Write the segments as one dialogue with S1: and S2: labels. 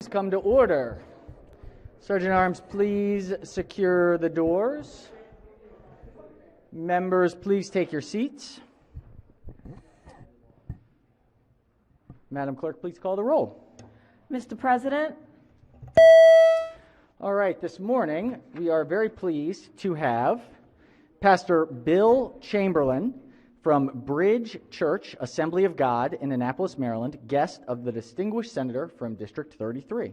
S1: Come to order. Sergeant at Arms, please secure the doors. Members, please take your seats. Madam Clerk, please call the roll.
S2: Mr. President.
S1: All right, this morning we are very pleased to have Pastor Bill Chamberlain from Bridge Church, Assembly of God in Annapolis, Maryland, guest of the distinguished senator from District 33.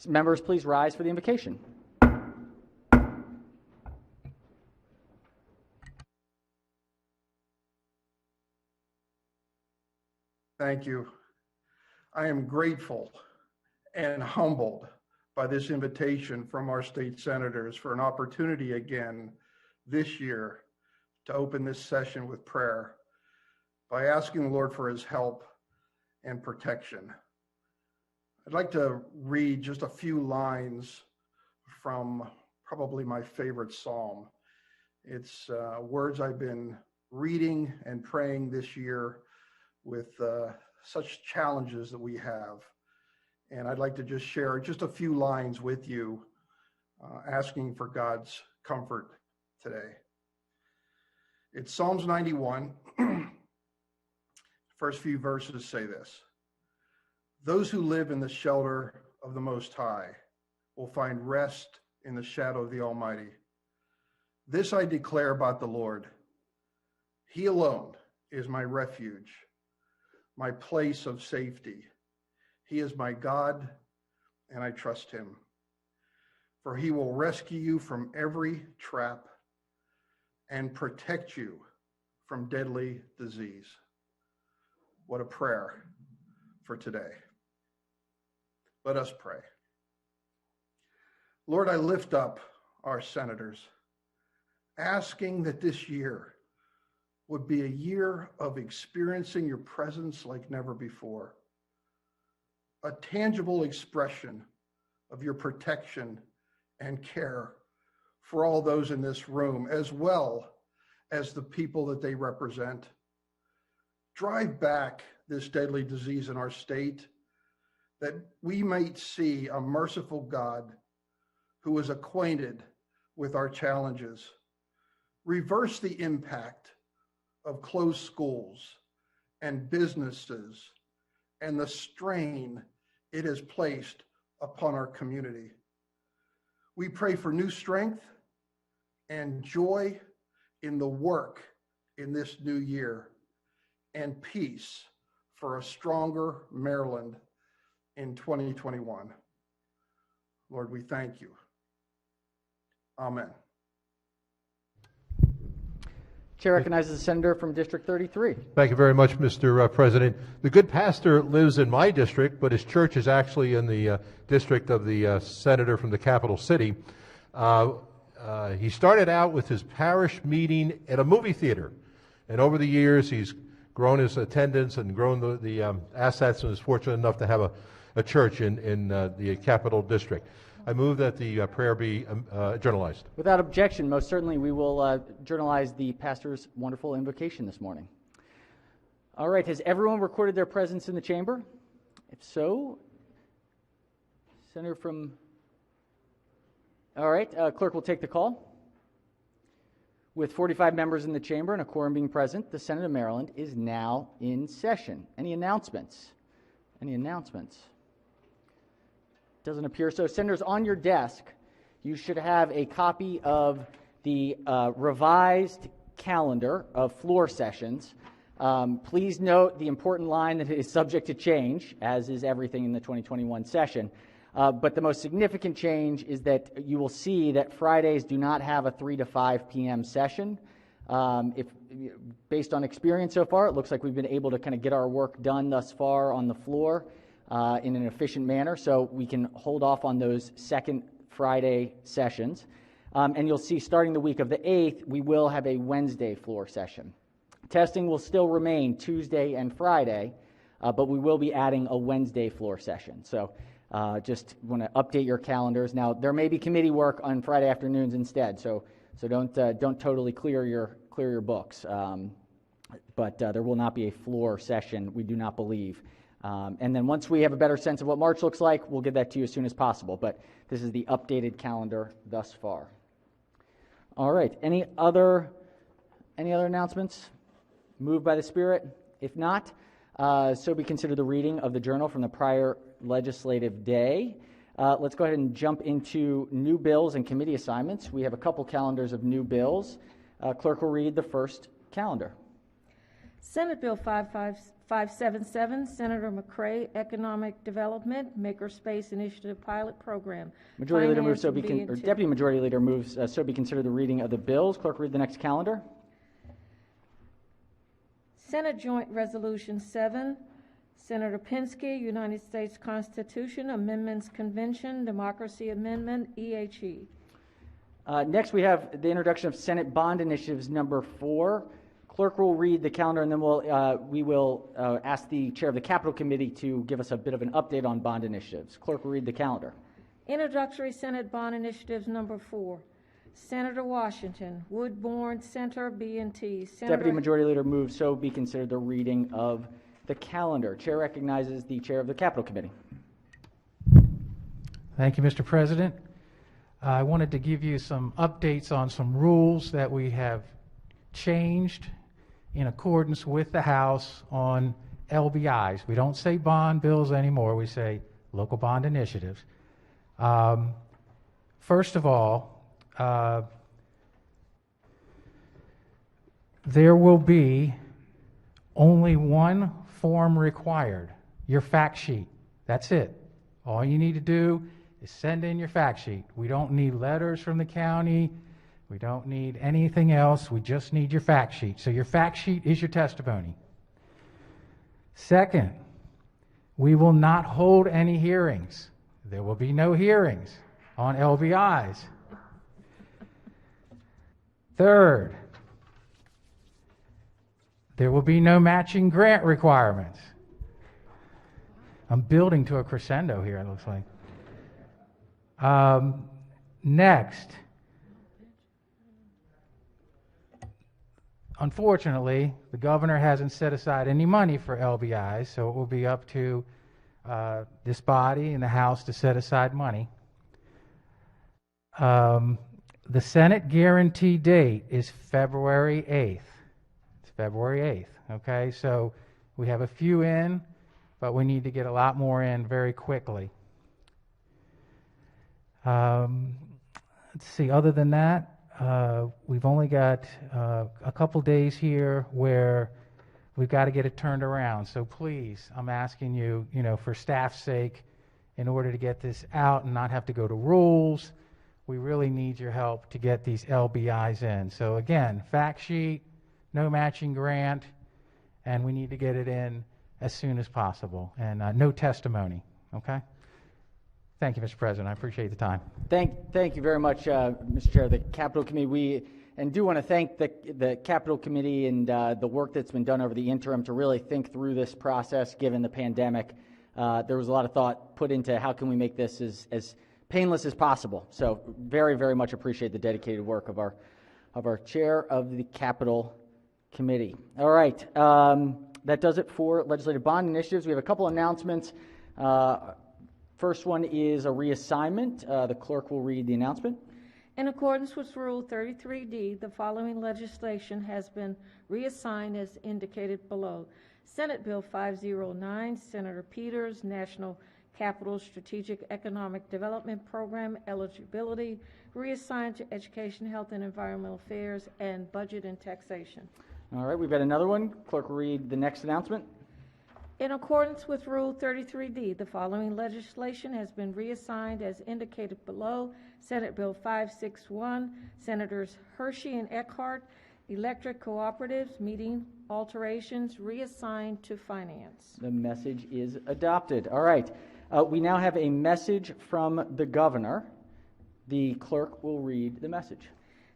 S1: Members, please rise for the invocation.
S3: Thank you. I am grateful and humbled by this invitation from our state senators for an opportunity again this year to open this session with prayer by asking the Lord for his help and protection. I'd like to read just a few lines from probably my favorite psalm. It's words I've been reading and praying this year with such challenges that we have. And I'd like to just share just a few lines with you, asking for God's comfort today. It's Psalms 91. First few verses say this: "Those who live in the shelter of the Most High will find rest in the shadow of the Almighty. This I declare about the Lord. He alone is my refuge, my place of safety. He is my God, and I trust him. For he will rescue you from every trap and protect you from deadly disease." What a prayer for today. Let us pray. Lord, I lift up our senators, asking that this year would be a year of experiencing your presence like never before, a tangible expression of your protection and care for all those in this room, as well as the people that they represent. Drive back this deadly disease in our state, that we might see a merciful God who is acquainted with our challenges. Reverse the impact of closed schools and businesses and the strain it has placed upon our community. We pray for new strength and joy in the work in this new year, and peace for a stronger Maryland in 2021. Lord, we thank you. Amen.
S1: Chair recognizes the senator from District 33.
S4: Thank you very much, Mr. President. The good pastor lives in my district, but his church is actually in the district of the senator from the capital city. He started out with his parish meeting at a movie theater, and over the years he's grown his attendance and grown the assets, and is fortunate enough to have a church in the capital district. I move that the prayer be journalized.
S1: Without objection, most certainly we will journalize the pastor's wonderful invocation this morning. All right, has everyone recorded their presence in the chamber? If so, Senator from... All right, clerk will take the call. With 45 members in the chamber and a quorum being present, the Senate of Maryland is now in session. Any announcements? Any announcements? Doesn't appear so. Senators, on your desk, you should have a copy of the revised calendar of floor sessions. Please note the important line that it is subject to change, as is everything in the 2021 session. But the most significant change is that you will see that Fridays do not have a 3 to 5 p.m. session. Based on experience so far, it looks like we've been able to kind of get our work done thus far on the floor in an efficient manner, so we can hold off on those second Friday sessions. And you'll see starting the week of the 8th, we will have a Wednesday floor session. Testing will still remain Tuesday and Friday, but we will be adding a Wednesday floor session. So just want to update your calendars. Now, there may be committee work on Friday afternoons instead, so don't totally clear your books. But there will not be a floor session, we do not believe, And then once we have a better sense of what March looks like, we'll get that to you as soon as possible. But this is the updated calendar thus far. All right. Any other announcements? Moved by the Spirit? If not, so be considered the reading of the journal from the prior legislative day. Let's go ahead and jump into new bills and committee assignments. We have a couple calendars of new bills. Clerk will read the first calendar.
S2: Senate Bill 577, Senator McCray, Economic Development, Makerspace Initiative Pilot Program.
S1: Majority Leader moves,
S2: Finance and
S1: Deputy Majority Leader moves, so be considered the reading of the bills. Clerk will read the next calendar.
S2: Senate Joint Resolution 7, Senator Pinsky, United States Constitution Amendments Convention, Democracy Amendment, EHE.
S1: Next, we have the introduction of Senate Bond Initiatives number 4. Clerk will read the calendar, and then we will ask the Chair of the Capital Committee to give us a bit of an update on bond initiatives. Clerk will read the calendar.
S2: Introductory Senate Bond Initiatives number 4. Senator Washington, Woodbourne Center, B&T.
S1: Deputy Majority Leader moves, so be considered the reading of the calendar. Chair recognizes the Chair of the Capital Committee.
S5: Thank you, Mr. President. I wanted to give you some updates on some rules that we have changed in accordance with the House on LBIs. We don't say bond bills anymore, we say local bond initiatives. First of all, there will be only one form required, your fact sheet. That's it. All you need to do is send in your fact sheet. We don't need letters from the county. We don't need anything else. We just need your fact sheet. So your fact sheet is your testimony. Second, we will not hold any hearings. There will be no hearings on LBIs. Third, there will be no matching grant requirements. I'm building to a crescendo here, it looks like. Next, unfortunately, the governor hasn't set aside any money for LBIs, so it will be up to this body and the House to set aside money. The Senate guarantee date is February 8th. It's February 8th, okay? So we have a few in, but we need to get a lot more in very quickly. Let's see, other than that, we've only got a couple days here where we've got to get it turned around. So please, I'm asking you, for staff's sake, in order to get this out and not have to go to rules, we really need your help to get these LBIs in. So again, fact sheet, no matching grant, and we need to get it in as soon as possible. And no testimony, okay? Thank you, Mr. President. I appreciate the time.
S1: Thank you very much, Mr. Chair of the Capital Committee. We do want to thank the Capital Committee and the work that's been done over the interim to really think through this process given the pandemic. There was a lot of thought put into how can we make this as painless as possible. So very, very much appreciate the dedicated work of our Chair of the Capital Committee. All right, that does it for legislative bond initiatives. We have a couple announcements. First one is a reassignment. The clerk will read the announcement.
S2: In accordance with Rule 33D, the following legislation has been reassigned as indicated below. Senate Bill 509, Senator Peters, National Capital Strategic Economic Development Program eligibility, reassigned to Education, Health and Environmental Affairs, and Budget and Taxation.
S1: All right, we've got another one. Clerk will read the next announcement.
S2: In accordance with Rule 33D, the following legislation has been reassigned as indicated below. Senate Bill 561, Senators Hershey and Eckhart, Electric Cooperatives, Meeting Alterations, reassigned to Finance.
S1: The message is adopted. All right, we now have a message from the governor. The clerk will read the message.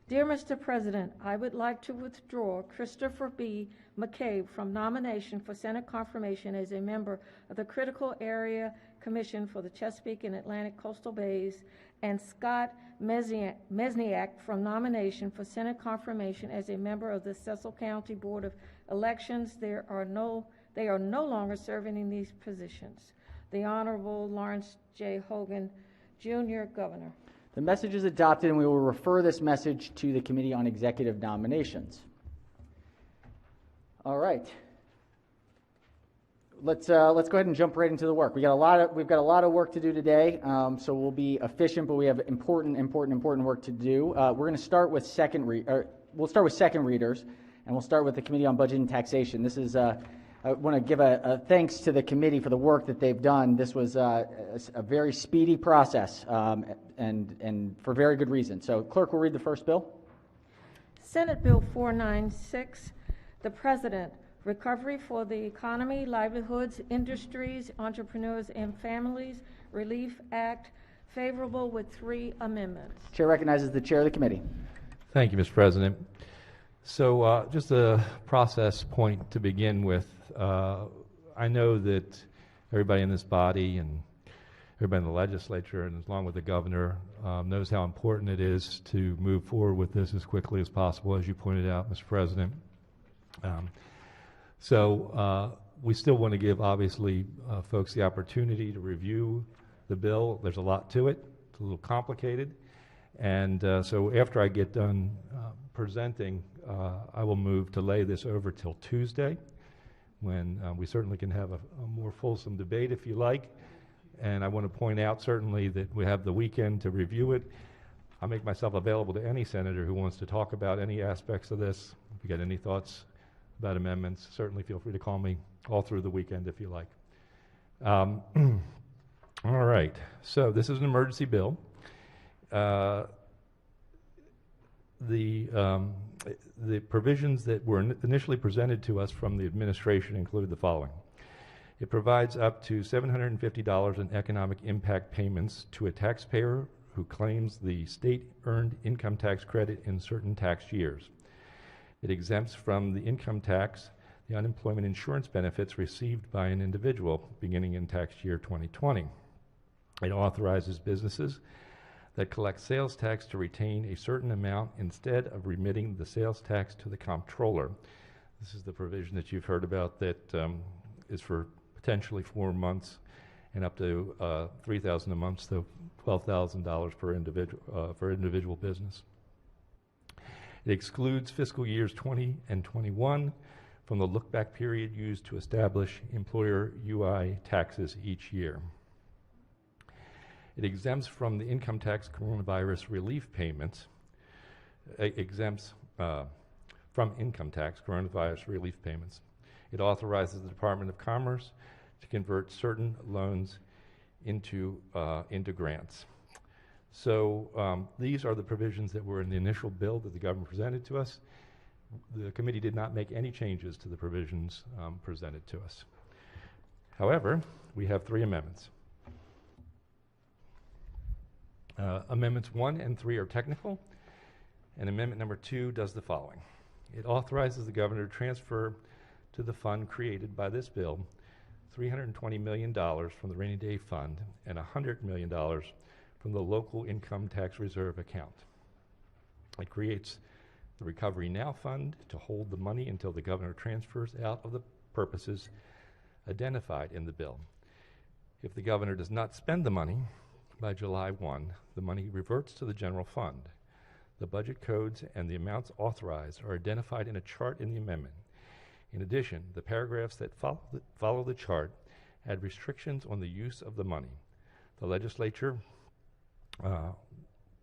S2: Dear Mr. President, I would like to withdraw Christopher B. McCabe from nomination for Senate confirmation as a member of the Critical Area Commission for the Chesapeake and Atlantic Coastal Bays, and Scott Mesniak from nomination for Senate confirmation as a member of the Cecil County Board of Elections. There are no they are no longer serving in these positions. The Honorable Lawrence J. Hogan, Jr., Governor.
S1: The message is adopted, and we will refer this message to the Committee on Executive Nominations. All right. Let's go ahead and jump right into the work. We've got a lot of work to do today, so we'll be efficient, but we have important work to do. We're going to start with second readers, and we'll start with the Committee on Budget and Taxation. This is I want to give a thanks to the committee for the work that they've done. This was a very speedy process, and for very good reason. So, Clerk will read the first bill.
S2: Senate Bill 496, the President, Recovery for the Economy, Livelihoods, Industries, Entrepreneurs, and Families Relief Act, favorable with 3 amendments.
S1: Chair recognizes the chair of the committee.
S6: Thank you, Mr. President. So just a process point to begin with. I know that everybody in this body and everybody in the legislature, and along with the governor, knows how important it is to move forward with this as quickly as possible, as you pointed out, Mr. President. So we still want to give, obviously, folks the opportunity to review the bill. There's a lot to it. It's a little complicated. And so after I get done presenting, I will move to lay this over till Tuesday, when we certainly can have a more fulsome debate if you like. And I want to point out certainly that we have the weekend to review it. I'll make myself available to any senator who wants to talk about any aspects of this. If you got any thoughts about amendments, certainly feel free to call me all through the weekend if you like. All right, so this is an emergency bill. The provisions that were initially presented to us from the administration include the following. It provides up to $750 in economic impact payments to a taxpayer who claims the state-earned income tax credit in certain tax years. It exempts from the income tax the unemployment insurance benefits received by an individual beginning in tax year 2020. It authorizes businesses that collect sales tax to retain a certain amount instead of remitting the sales tax to the comptroller. This is the provision that you've heard about that is for potentially 4 months and up to $3,000 a month, so $12,000 per individual for individual business. It excludes fiscal years 20 and 21 from the look-back period used to establish employer UI taxes each year. It exempts from the income tax coronavirus relief payments, exempts from income tax coronavirus relief payments. It authorizes the Department of Commerce to convert certain loans into grants. So these are the provisions that were in the initial bill that the government presented to us. The committee did not make any changes to the provisions presented to us. However, we have 3 amendments. Amendments 1 and 3 are technical, and amendment number 2 does the following. It authorizes the governor to transfer to the fund created by this bill $320 million from the rainy day fund and $100 million from the local income tax reserve account. It creates the Recovery Now Fund to hold the money until the governor transfers out of the purposes identified in the bill. If the governor does not spend the money by July 1, the money reverts to the general fund. The budget codes and the amounts authorized are identified in a chart in the amendment. In addition, the paragraphs that follow the chart add restrictions on the use of the money. The legislature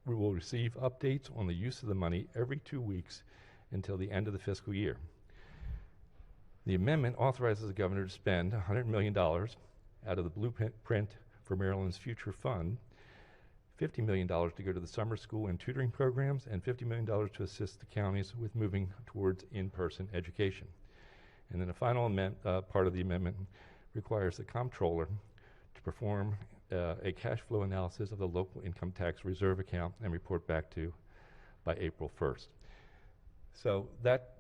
S6: will receive updates on the use of the money every 2 weeks until the end of the fiscal year. The amendment authorizes the governor to spend $100 million out of the blueprint for Maryland's future fund, $50 million to go to the summer school and tutoring programs, and $50 million to assist the counties with moving towards in-person education. And then the final part of the amendment requires the comptroller to perform a cash flow analysis of the local income tax reserve account and report back to by April 1st. So that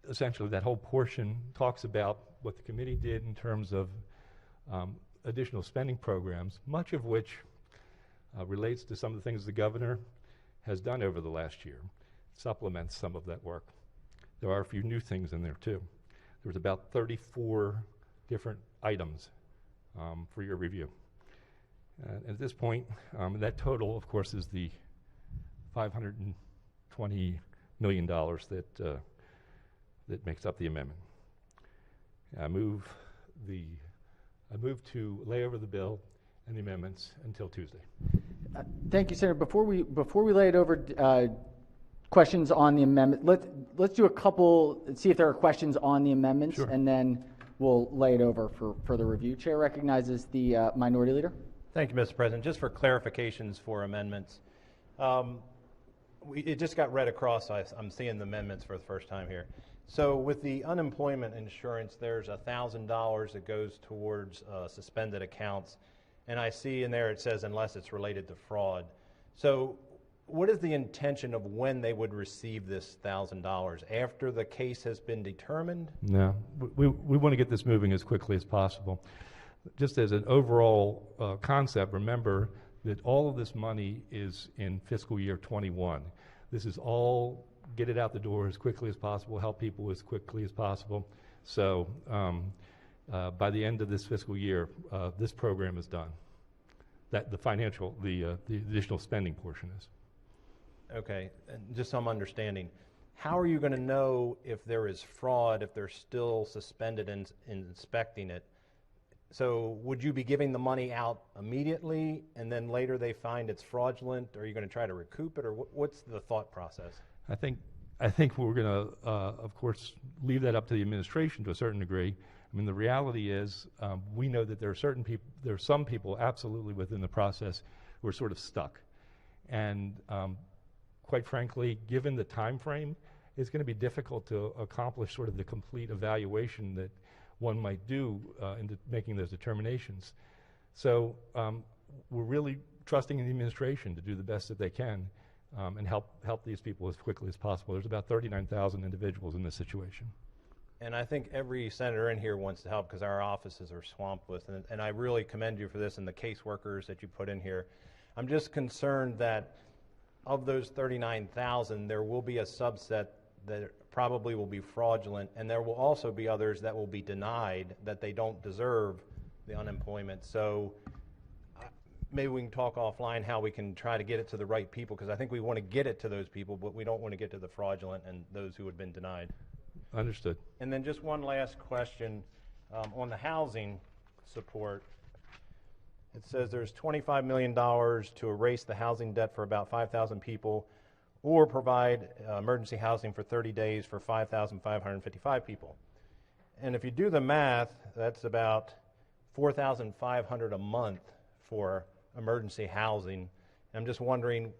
S6: essentially, that whole portion talks about what the committee did in terms of additional spending programs, much of which relates to some of the things the governor has done over the last year, supplements some of that work. There are a few new things in there too. There was about 34 different items for your review. At this point, that total, of course, is the $520 million that makes up the amendment. I move to lay over the bill and the amendments until Tuesday.
S1: Thank you, Senator. Before we lay it over, questions on the amendment. Let's do a couple. See if there are questions on the amendments,
S6: Sure.
S1: and then we'll lay it over for further review. Chair recognizes the minority leader.
S7: Thank you, Mr. President. Just for clarifications for amendments, it just got read across. I'm seeing the amendments for the first time here. So with the unemployment insurance, there's $1,000 that goes towards suspended accounts, and I see in there it says unless it's related to fraud. So what is the intention of when they would receive this $1,000? After the case has been determined?
S6: No, we want to get this moving as quickly as possible. Just as an overall concept, remember that all of this money is in fiscal year 21. This is all get it out the door as quickly as possible, help people as quickly as possible. So by the end of this fiscal year, this program is done. That the additional spending portion is.
S7: Okay, and just some understanding. How are you going to know if there is fraud if they're still suspended and inspecting it? So would you be giving the money out immediately and then later they find it's fraudulent? Or are you going to try to recoup it, or what's the thought process?
S6: I think we're going to, of course, leave that up to the administration to a certain degree. I mean, the reality is we know that there are some people absolutely within the process who are sort of stuck. And quite frankly, given the time frame, it's going to be difficult to accomplish sort of the complete evaluation that one might do in making those determinations. So we're really trusting in the administration to do the best that they can and help these people as quickly as possible. There's about 39,000 individuals in this situation.
S7: And I think every senator in here wants to help because our offices are swamped with, and I really commend you for this and the caseworkers that you put in here. I'm just concerned that of those 39,000, there will be a subset that probably will be fraudulent, and there will also be others that will be denied that they don't deserve the unemployment. So maybe we can talk offline how we can try to get it to the right people, because I think we want to get it to those people, but we don't want to get to the fraudulent and those who have been denied.
S6: Understood.
S7: And then just one last question on the housing support. It says there's $25 million to erase the housing debt for about 5,000 people or provide emergency housing for 30 days for 5,555 people. And if you do the math, that's about $4,500 a month for emergency housing. I'm just wondering,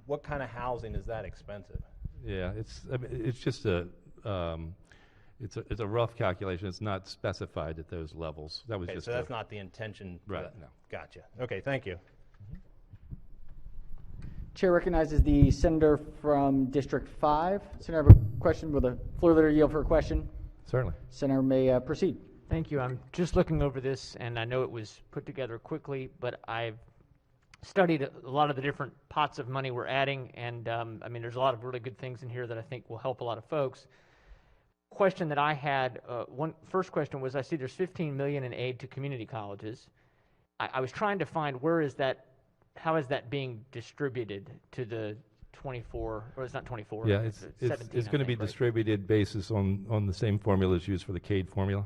S7: what kind of housing is that expensive?
S6: Yeah, it's just it's a rough calculation. It's not specified at those levels. That was
S7: Okay,
S6: just
S7: so that's not the intention.
S6: Right,
S7: That.
S6: no.
S7: Gotcha. Okay, thank you.
S1: Chair recognizes the senator from District 5. Senator, I have a question. Will the floor leader yield for a question?
S6: Certainly.
S1: Senator may proceed.
S8: Thank you. I'm just looking over this, and I know it was put together quickly, but I've studied a lot of the different pots of money we're adding, and I mean, there's a lot of really good things in here that I think will help a lot of folks. Question that I had, first question was, I see there's $15 million in aid to community colleges. I was trying to find how is that being distributed to the 24, or it's not 24.
S6: Yeah, it's
S8: 17,
S6: going to be distributed basis on the same formulas used for the CADE formula.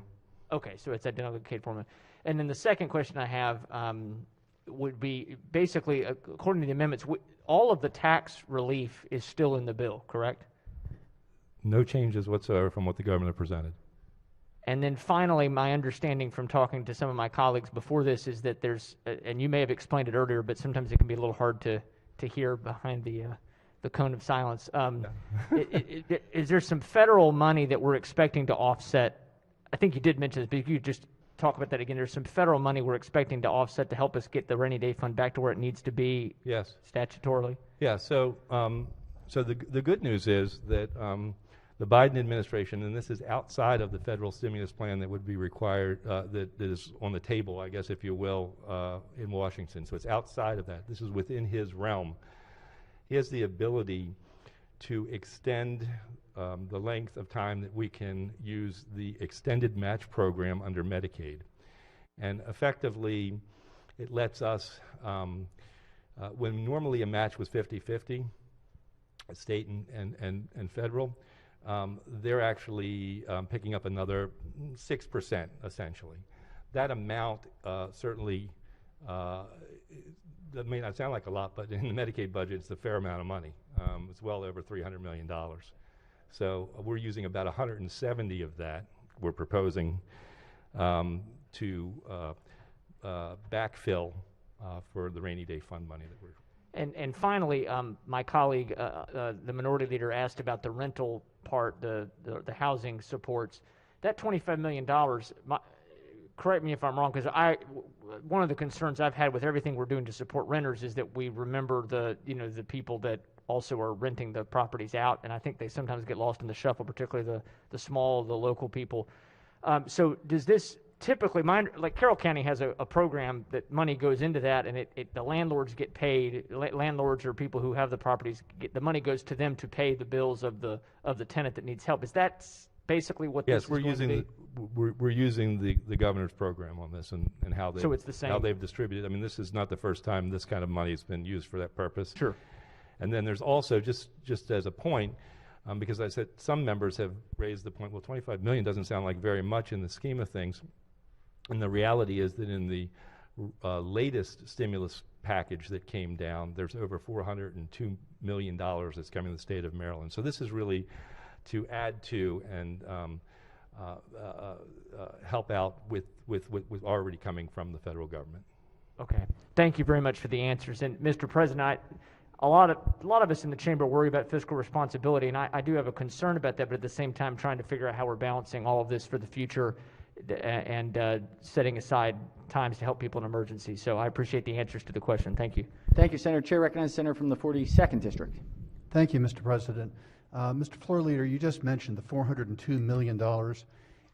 S8: Okay, so it's identical to CADE formula. And then the second question I have would be basically, according to the amendments, all of the tax relief is still in the bill, correct?
S6: No changes whatsoever from what the governor presented.
S8: And then finally, my understanding from talking to some of my colleagues before this is that there's, and you may have explained it earlier, but sometimes it can be a little hard to hear behind the cone of silence. Is there some federal money that we're expecting to offset? I think you did mention this, but if you could just talk about that again. There's some federal money we're expecting to offset to help us get the rainy day fund back to where it needs to be.
S6: Yes.
S8: Statutorily.
S6: Yeah. So the good news is that the Biden administration, and this is outside of the federal stimulus plan that would be required, that is on the table, I guess, if you will, in Washington. So it's outside of that. This is within his realm. He has the ability to extend the length of time that we can use the extended match program under Medicaid. And effectively, it lets us, when normally a match was 50-50, state and federal, they're actually picking up another 6%, essentially. That amount certainly, that may not sound like a lot, but in the Medicaid budget, it's a fair amount of money. It's well over $300 million. So we're using about 170 of that. We're proposing to backfill for the rainy day fund money that we're.
S8: And finally, my colleague, the minority leader, asked about the rental part, the housing supports. That $25 million, correct me if I'm wrong, because one of the concerns I've had with everything we're doing to support renters is that we remember the people that also are renting the properties out, and I think they sometimes get lost in the shuffle, particularly the small, the local people. So does this typically, like Carroll County has a program that money goes into that, and the landlords get paid. Landlords or people who have the properties, the money goes to them to pay the bills of the tenant that needs help. Is that basically what this is going to be?
S6: We're using the governor's program on this and how
S8: So it's the same.
S6: how they've distributed. I mean, this is not the first time this kind of money has been used for that purpose.
S8: Sure.
S6: And then there's also, just as a point, because I said some members have raised the point, well, $25 million doesn't sound like very much in the scheme of things. And the reality is that in the latest stimulus package that came down, there's over $402 million that's coming to the state of Maryland. So this is really to add to and help out with already coming from the federal government.
S8: Okay. Thank you very much for the answers. And Mr. President, a lot of us in the chamber worry about fiscal responsibility, and I do have a concern about that, but at the same time trying to figure out how we're balancing all of this for the future and setting aside times to help people in emergencies. So I appreciate the answers to the question. Thank you.
S1: Thank you, Senator. Chair recognizes the senator from the 42nd District.
S9: Thank you, Mr. President. Mr. Floor Leader, you just mentioned the $402 million.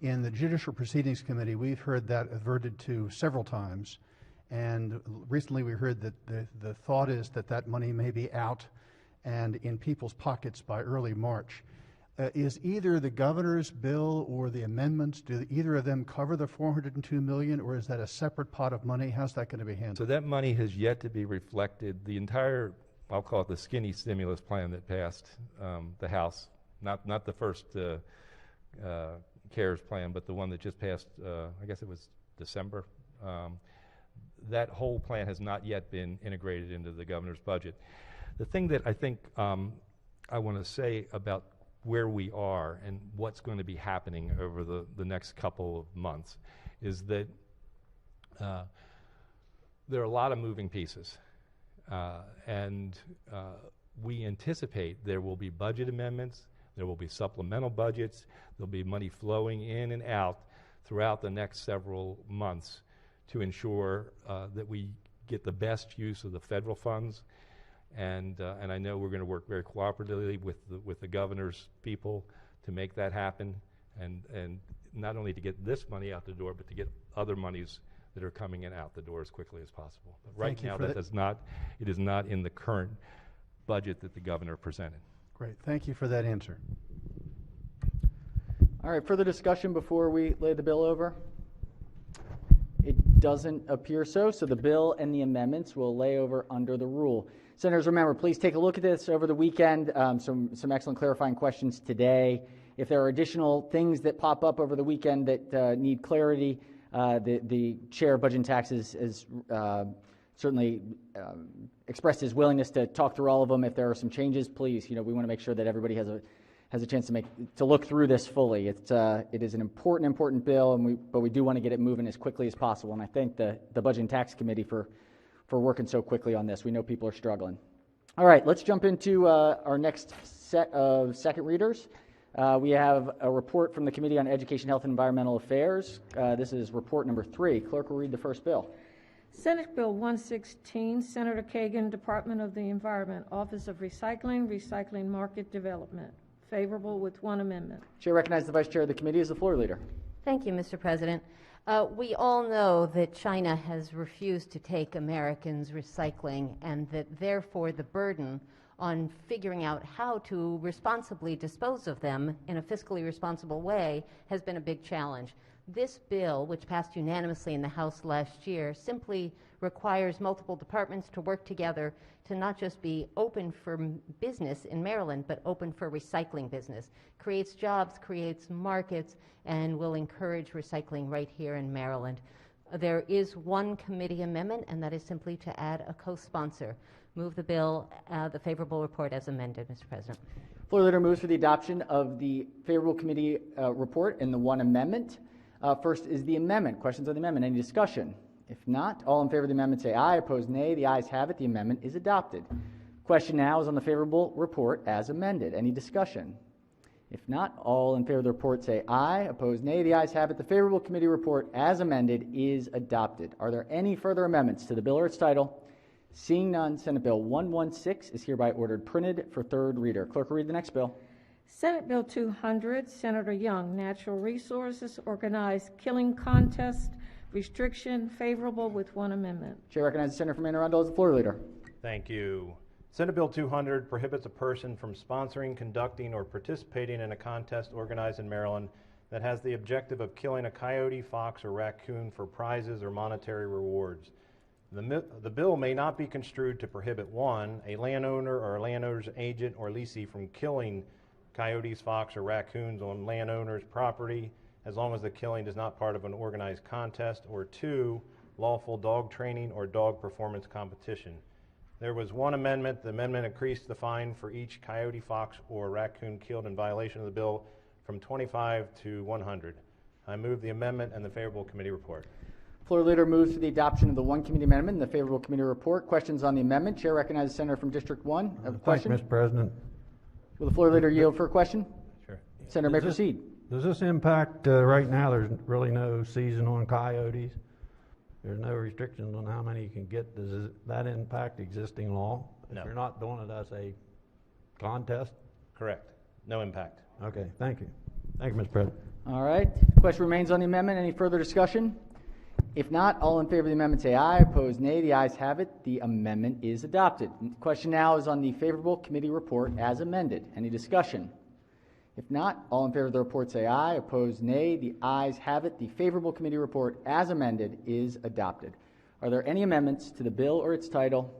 S9: In the Judicial Proceedings Committee, we've heard that adverted to several times. And recently we heard that the thought is that money may be out and in people's pockets by early March. Is either the governor's bill or the amendments, do either of them cover the $402 million, or is that a separate pot of money? How's that going to be handled?
S6: So that money has yet to be reflected. The entire, I'll call it the skinny stimulus plan that passed the House, not the first CARES plan, but the one that just passed, I guess it was December. That whole plan has not yet been integrated into the governor's budget. The thing that I think I want to say about where we are and what's going to be happening over the next couple of months is that there are a lot of moving pieces. And we anticipate there will be budget amendments, there will be supplemental budgets, there'll be money flowing in and out throughout the next several months to ensure that we get the best use of the federal funds. And I know we're going to work very cooperatively with the governor's people to make that happen, and not only to get this money out the door, but to get other monies that are coming in out the door as quickly as possible. But right now, it is not in the current budget that the governor presented.
S9: Great. Thank you for that answer.
S1: All right, further discussion before we lay the bill over? It doesn't appear so the bill and the amendments will lay over under the rule. Senators, remember, please take a look at this over the weekend. Some excellent clarifying questions today. If there are additional things that pop up over the weekend that need clarity, the Chair of Budget and Taxes has certainly expressed his willingness to talk through all of them. If there are some changes, please, we want to make sure that everybody has a chance to look through this fully. It is an important bill, but we do want to get it moving as quickly as possible. And I thank the Budget and Tax Committee for working so quickly on this. We know people are struggling. All right, let's jump into our next set of second readers. We have a report from the Committee on Education, Health, and Environmental Affairs. This is report number 3. Clerk will read the first bill.
S2: Senate Bill 116, Senator Kagan, Department of the Environment, Office of Recycling Market Development. Favorable with one amendment.
S1: Chair recognizes the Vice Chair of the Committee as the floor leader.
S10: Thank you, Mr. President. We all know that China has refused to take Americans' recycling, and that therefore the burden on figuring out how to responsibly dispose of them in a fiscally responsible way has been a big challenge. This bill, which passed unanimously in the House last year, simply requires multiple departments to work together to not just be open for business in Maryland, but open for recycling business. Creates jobs, creates markets, and will encourage recycling right here in Maryland. There is one committee amendment, and that is simply to add a co-sponsor. Move the bill, the favorable report as amended, Mr. President.
S1: Floor Leader moves for the adoption of the favorable committee report and the one amendment. First is the amendment. Questions on the amendment? Any discussion? If not, all in favor of the amendment say aye. Opposed, nay. The ayes have it. The amendment is adopted. Question now is on the favorable report as amended. Any discussion? If not, all in favor of the report say aye. Opposed, nay. The ayes have it. The favorable committee report as amended is adopted. Are there any further amendments to the bill or its title? Seeing none, Senate Bill 116 is hereby ordered printed for third reader. Clerk will read the next bill.
S2: Senate Bill 200, Senator Young, Natural Resources Organized Killing Contest Restriction, favorable with one amendment.
S1: Chair recognizes Senator from Anne Arundel as the floor leader.
S7: Thank you. Senate Bill 200 prohibits a person from sponsoring, conducting, or participating in a contest organized in Maryland that has the objective of killing a coyote, fox, or raccoon for prizes or monetary rewards. The bill may not be construed to prohibit, 1, a landowner or a landowner's agent or leasee from killing coyotes, fox, or raccoons on landowner's property, as long as the killing is not part of an organized contest, or 2, lawful dog training or dog performance competition. There was one amendment. The amendment increased the fine for each coyote, fox, or raccoon killed in violation of the bill from $25 to $100. I move the amendment and the favorable committee report.
S1: Floor leader moves for the adoption of the one committee amendment and the favorable committee report. Questions on the amendment? Chair recognizes Senator from District 1. Have a question?
S11: Thank you, Mr. President.
S1: Will the floor leader yield for a question?
S7: Sure.
S1: Senator may proceed.
S11: Does this impact, right now, there's really no season on coyotes? There's no restrictions on how many you can get. Does that impact existing law?
S7: No.
S11: If you're not doing it as a contest?
S7: Correct. No impact.
S11: Okay, thank you. Thank you, Mr. President.
S1: All right. The question remains on the amendment. Any further discussion? If not, all in favor of the amendment say aye. Opposed, nay. The ayes have it. The amendment is adopted. The question now is on the favorable committee report as amended. Any discussion? If not, all in favor of the report say aye. Opposed, nay. The ayes have it. The favorable committee report as amended is adopted. Are there any amendments to the bill or its title?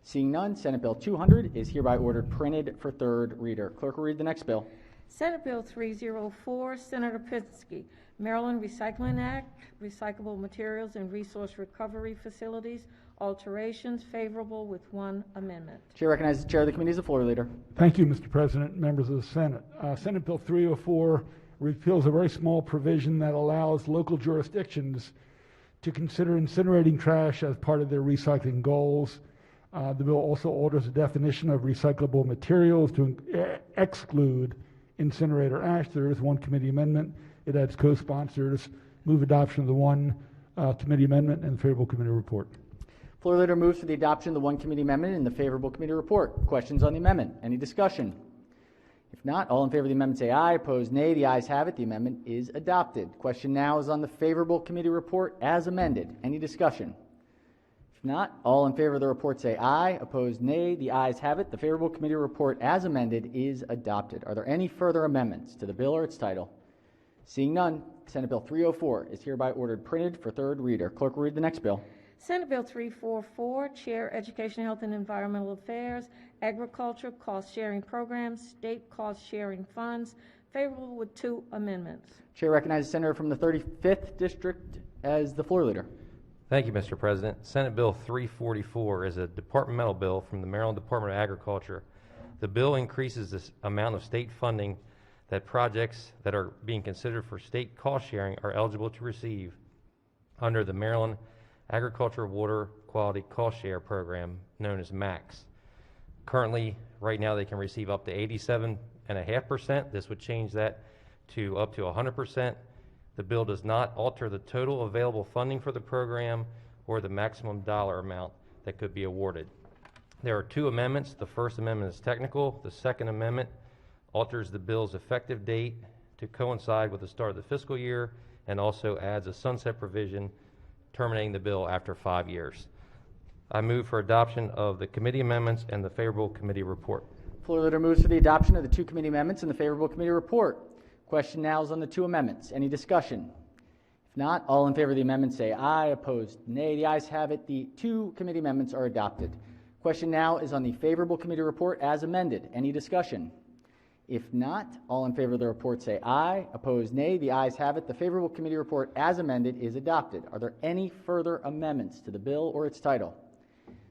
S1: Seeing none, Senate Bill 200 is hereby ordered printed for third reader. Clerk will read the next bill.
S2: Senate Bill 304, Senator Pinsky, Maryland Recycling Act, Recyclable Materials and Resource Recovery Facilities, alterations, favorable with one amendment.
S1: Chair recognizes the chair of the committee as the floor leader.
S12: Thank you, Mr. President, members of the Senate. Senate Bill 304 repeals a very small provision that allows local jurisdictions to consider incinerating trash as part of their recycling goals. The bill also alters the definition of recyclable materials to exclude incinerator ash. There is one committee amendment. It adds co-sponsors. Move adoption of the one committee amendment and the favorable committee report.
S1: Floor leader moves for the adoption of the one committee amendment and the favorable committee report. Questions on the amendment? Any discussion? If not, all in favor of the amendment say aye. Opposed, nay. The ayes have it. The amendment is adopted. Question now is on the favorable committee report as amended. Any discussion? If not, all in favor of the report say aye. Opposed, nay. The ayes have it. The favorable committee report as amended is adopted. Are there any further amendments to the bill or its title? Seeing none, Senate Bill 304 is hereby ordered printed for third reader. Clerk will read the next bill.
S2: Senate Bill 344, Chair, Education, Health, and Environmental Affairs, Agriculture, Cost-Sharing Programs, State Cost-Sharing Funds, favorable with two amendments.
S1: Chair recognizes Senator from the 35th District as the floor leader.
S13: Thank you, Mr. President. Senate Bill 344 is a departmental bill from the Maryland Department of Agriculture. The bill increases the amount of state funding that projects that are being considered for state cost sharing are eligible to receive under the Maryland Agriculture Water Quality Cost Share Program, known as MAX. Currently, right now, they can receive up to 87.5%. This would change that to up to 100%. The bill does not alter the total available funding for the program or the maximum dollar amount that could be awarded. There are two amendments. The first amendment is technical. The second amendment alters the bill's effective date to coincide with the start of the fiscal year and also adds a sunset provision terminating the bill after 5 years. I move for adoption of the committee amendments and the favorable committee report.
S1: Floor leader moves for the adoption of the 2 committee amendments and the favorable committee report. Question now is on the 2 amendments. Any discussion? If not, all in favor of the amendment say aye. Opposed, nay. The ayes have it. The 2 committee amendments are adopted. Question now is on the favorable committee report as amended. Any discussion? If not, all in favor of the report say aye. Opposed, nay. The ayes have it. The favorable committee report as amended is adopted. Are there any further amendments to the bill or its title?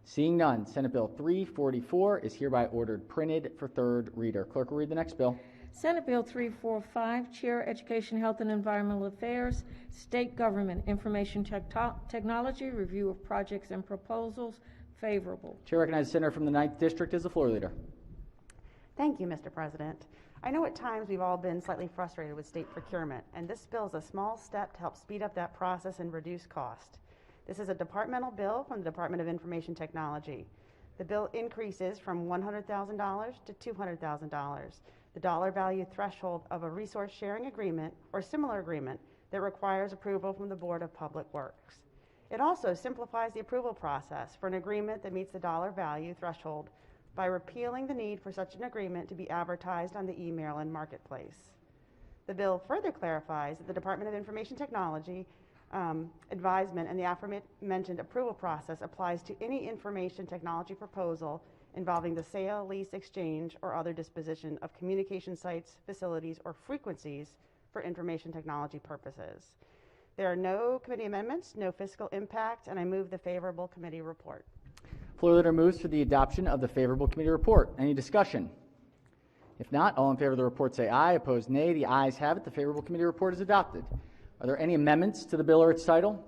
S1: Seeing none, Senate Bill 344 is hereby ordered printed for 3rd reader. Clerk will read the next bill.
S2: Senate Bill 345, Chair, Education, Health, and Environmental Affairs, State Government, Information Technology, Review of Projects and Proposals, favorable.
S1: Chair recognizes the senator from the 9th District as the floor leader.
S14: Thank you, Mr. President. I know at times we've all been slightly frustrated with state procurement, and this bill is a small step to help speed up that process and reduce cost. This is a departmental bill from the Department of Information Technology. The bill increases from $100,000 to $200,000, the dollar value threshold of a resource sharing agreement or similar agreement that requires approval from the Board of Public Works. It also simplifies the approval process for an agreement that meets the dollar value threshold by repealing the need for such an agreement to be advertised on the e-Maryland marketplace. The bill further clarifies that the Department of Information Technology advisement and the aforementioned approval process applies to any information technology proposal involving the sale, lease, exchange, or other disposition of communication sites, facilities, or frequencies for information technology purposes. There are no committee amendments, no fiscal impact, and I move the favorable committee report.
S1: Floor leader moves for the adoption of the favorable committee report. Any discussion? If not, all in favor of the report say aye. Opposed, nay. The ayes have it. The favorable committee report is adopted. Are there any amendments to the bill or its title?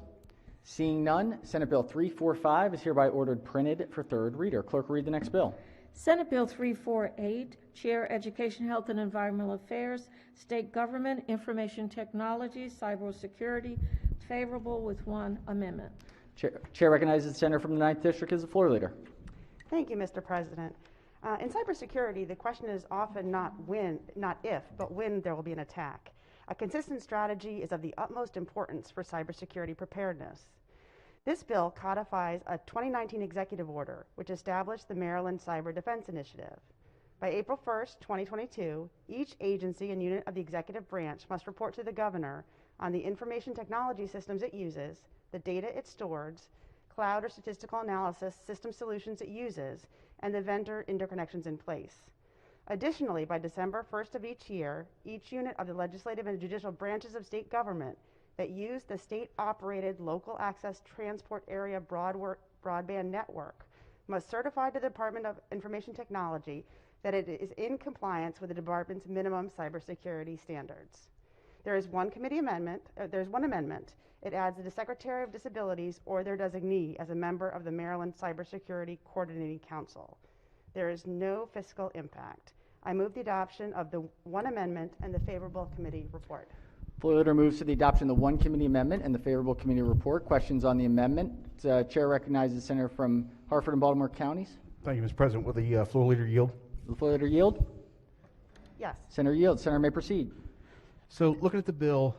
S1: Seeing none, Senate Bill 345 is hereby ordered printed for 3rd reader. Clerk will read the next bill.
S2: Senate Bill 348, Chair, Education, Health, and Environmental Affairs, State Government, Information Technology, Cybersecurity, favorable with 1 amendment.
S1: Chair recognizes the senator from the 9th District as the floor leader.
S14: Thank you, Mr. President. In cybersecurity, the question is often not if, but when there will be an attack. A consistent strategy is of the utmost importance for cybersecurity preparedness. This bill codifies a 2019 executive order which established the Maryland Cyber Defense Initiative. By April 1st, 2022, each agency and unit of the executive branch must report to the governor on the information technology systems it uses, the data it stores, cloud or statistical analysis system solutions it uses, and the vendor interconnections in place. Additionally, by December 1st of each year, each unit of the legislative and judicial branches of state government that use the state-operated local access transport area broadband network must certify to the Department of Information Technology that it is in compliance with the department's minimum cybersecurity standards. There's one amendment. It adds the Secretary of Disabilities or their designee as a member of the Maryland Cybersecurity Coordinating Council. There is no fiscal impact. I move the adoption of the 1 amendment and the favorable committee report.
S1: Floor leader moves to the adoption of the 1 committee amendment and the favorable committee report. Questions on the amendment? Chair recognizes the senator from Harford and Baltimore counties.
S15: Thank you, Mr. President. Will the floor leader yield?
S1: Will the floor leader yield?
S14: Yes.
S1: Senator yields. Senator may proceed.
S15: So looking at the bill,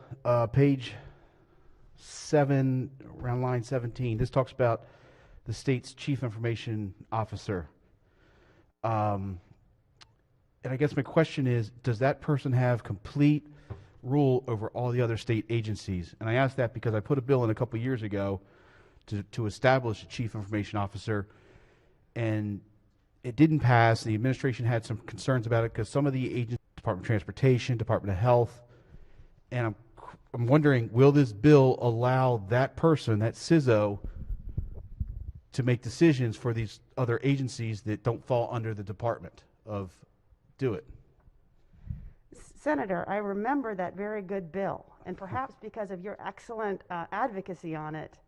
S15: page 7, around line 17, this talks about the state's chief information officer. And I guess my question is, does that person have complete rule over all the other state agencies? And I ask that because I put a bill in a couple years ago to establish a chief information officer, and it didn't pass. The administration had some concerns about it because some of the agencies, Department of Transportation, Department of Health, and I'm wondering, will this bill allow that person, that CISO, to make decisions for these other agencies that don't fall under the department of do it?
S14: Senator, I remember that very good bill, and perhaps because of your excellent advocacy on it,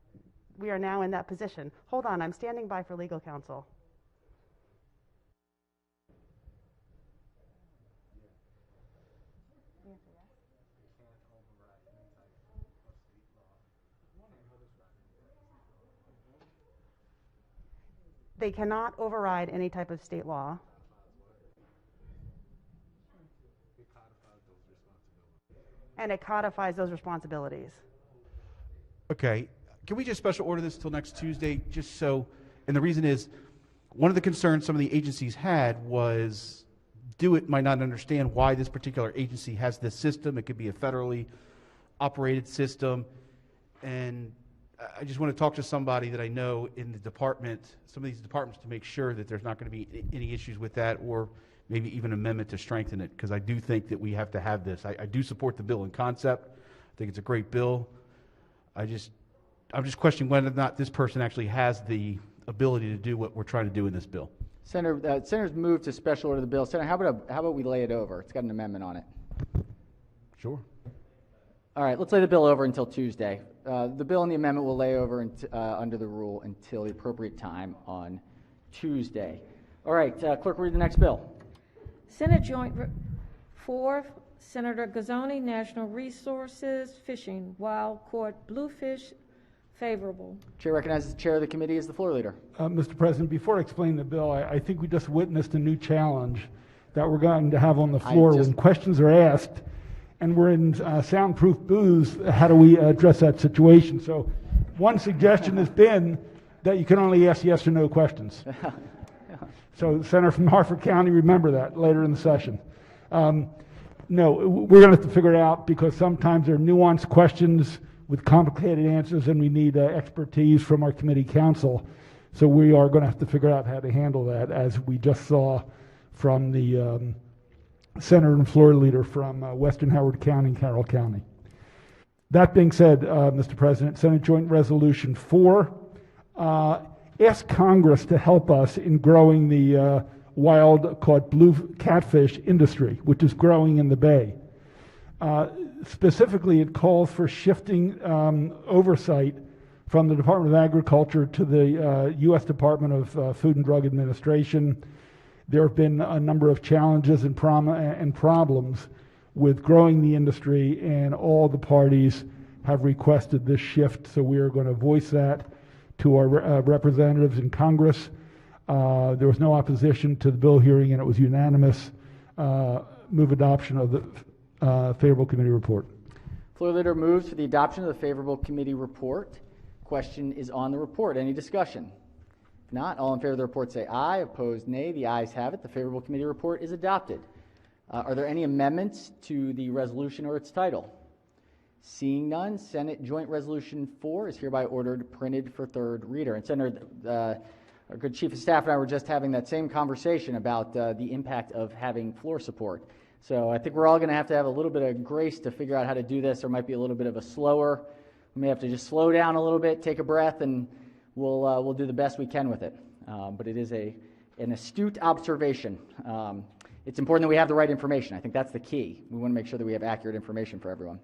S14: we are now in that position. Hold on, I'm standing by for legal counsel. They cannot override any type of state law. and it codifies those responsibilities.
S15: Okay, can we just special order this till next Tuesday, just so, and the reason is, one of the concerns some of the agencies had was DeWitt might not understand why this particular agency has this system. It could be a federally operated system, and I just want to talk to somebody that I know in the department, some of these departments, to make sure that there's not going to be any issues with that, or maybe even an amendment to strengthen it, because I do think that we have to have this. I do support the bill in concept. I think it's a great bill. I'm just questioning whether or not this person actually has the ability to do what we're trying to do in this bill.
S1: Senator, Senator's moved to special order the bill. Senator, how about we lay it over? It's got an amendment on it.
S15: Sure.
S1: All right, let's lay the bill over until Tuesday. The bill and the amendment will lay over under the rule until the appropriate time on Tuesday. All right, clerk, read the next bill.
S2: Senate Joint 4, Senator Gazzoni, National Resources, Fishing, Wild Caught Bluefish, favorable.
S1: Chair recognizes the chair of the committee as the floor leader.
S12: Mr. President, before I explain the bill, I think we just witnessed a new challenge that we're going to have on the floor when questions are asked and we're in soundproof booths. How do we address that situation? So one suggestion has been that you can only ask yes or no questions. So the Senator from Harford County, remember that later in the session. No, we're going to have to figure it out because sometimes there are nuanced questions with complicated answers and we need expertise from our committee counsel. So we are going to have to figure out how to handle that, as we just saw from the Senator and floor leader from Western Howard County and Carroll County. That being said, Mr. President, Senate Joint Resolution 4 ask Congress to help us in growing the wild-caught blue catfish industry, which is growing in the Bay. Specifically, it calls for shifting oversight from the Department of Agriculture to the U.S. Department of Food and Drug Administration. There have been a number of challenges and problems with growing the industry, and all the parties have requested this shift, so we are going to voice that to our representatives in Congress. There was no opposition to the bill hearing, and it was unanimous. Move adoption of the favorable committee report.
S1: Floor leader moves for the adoption of the favorable committee report. Question is on the report. Any discussion? If not, all in favor of the report say aye. Opposed, nay. The ayes have it. The favorable committee report is adopted. Are there any amendments to the resolution or its title? Seeing none, Senate Joint Resolution 4 is hereby ordered printed for third reader. And Senator, our good Chief of Staff and I were just having that same conversation about the impact of having floor support. So I think we're all going to have a little bit of grace to figure out how to do this. There might be a little bit of a slower. We may have to just slow down a little bit, take a breath, and we'll do the best we can with it. But it is an astute observation. It's important that we have the right information. I think that's the key. We want to make sure that we have accurate information for everyone.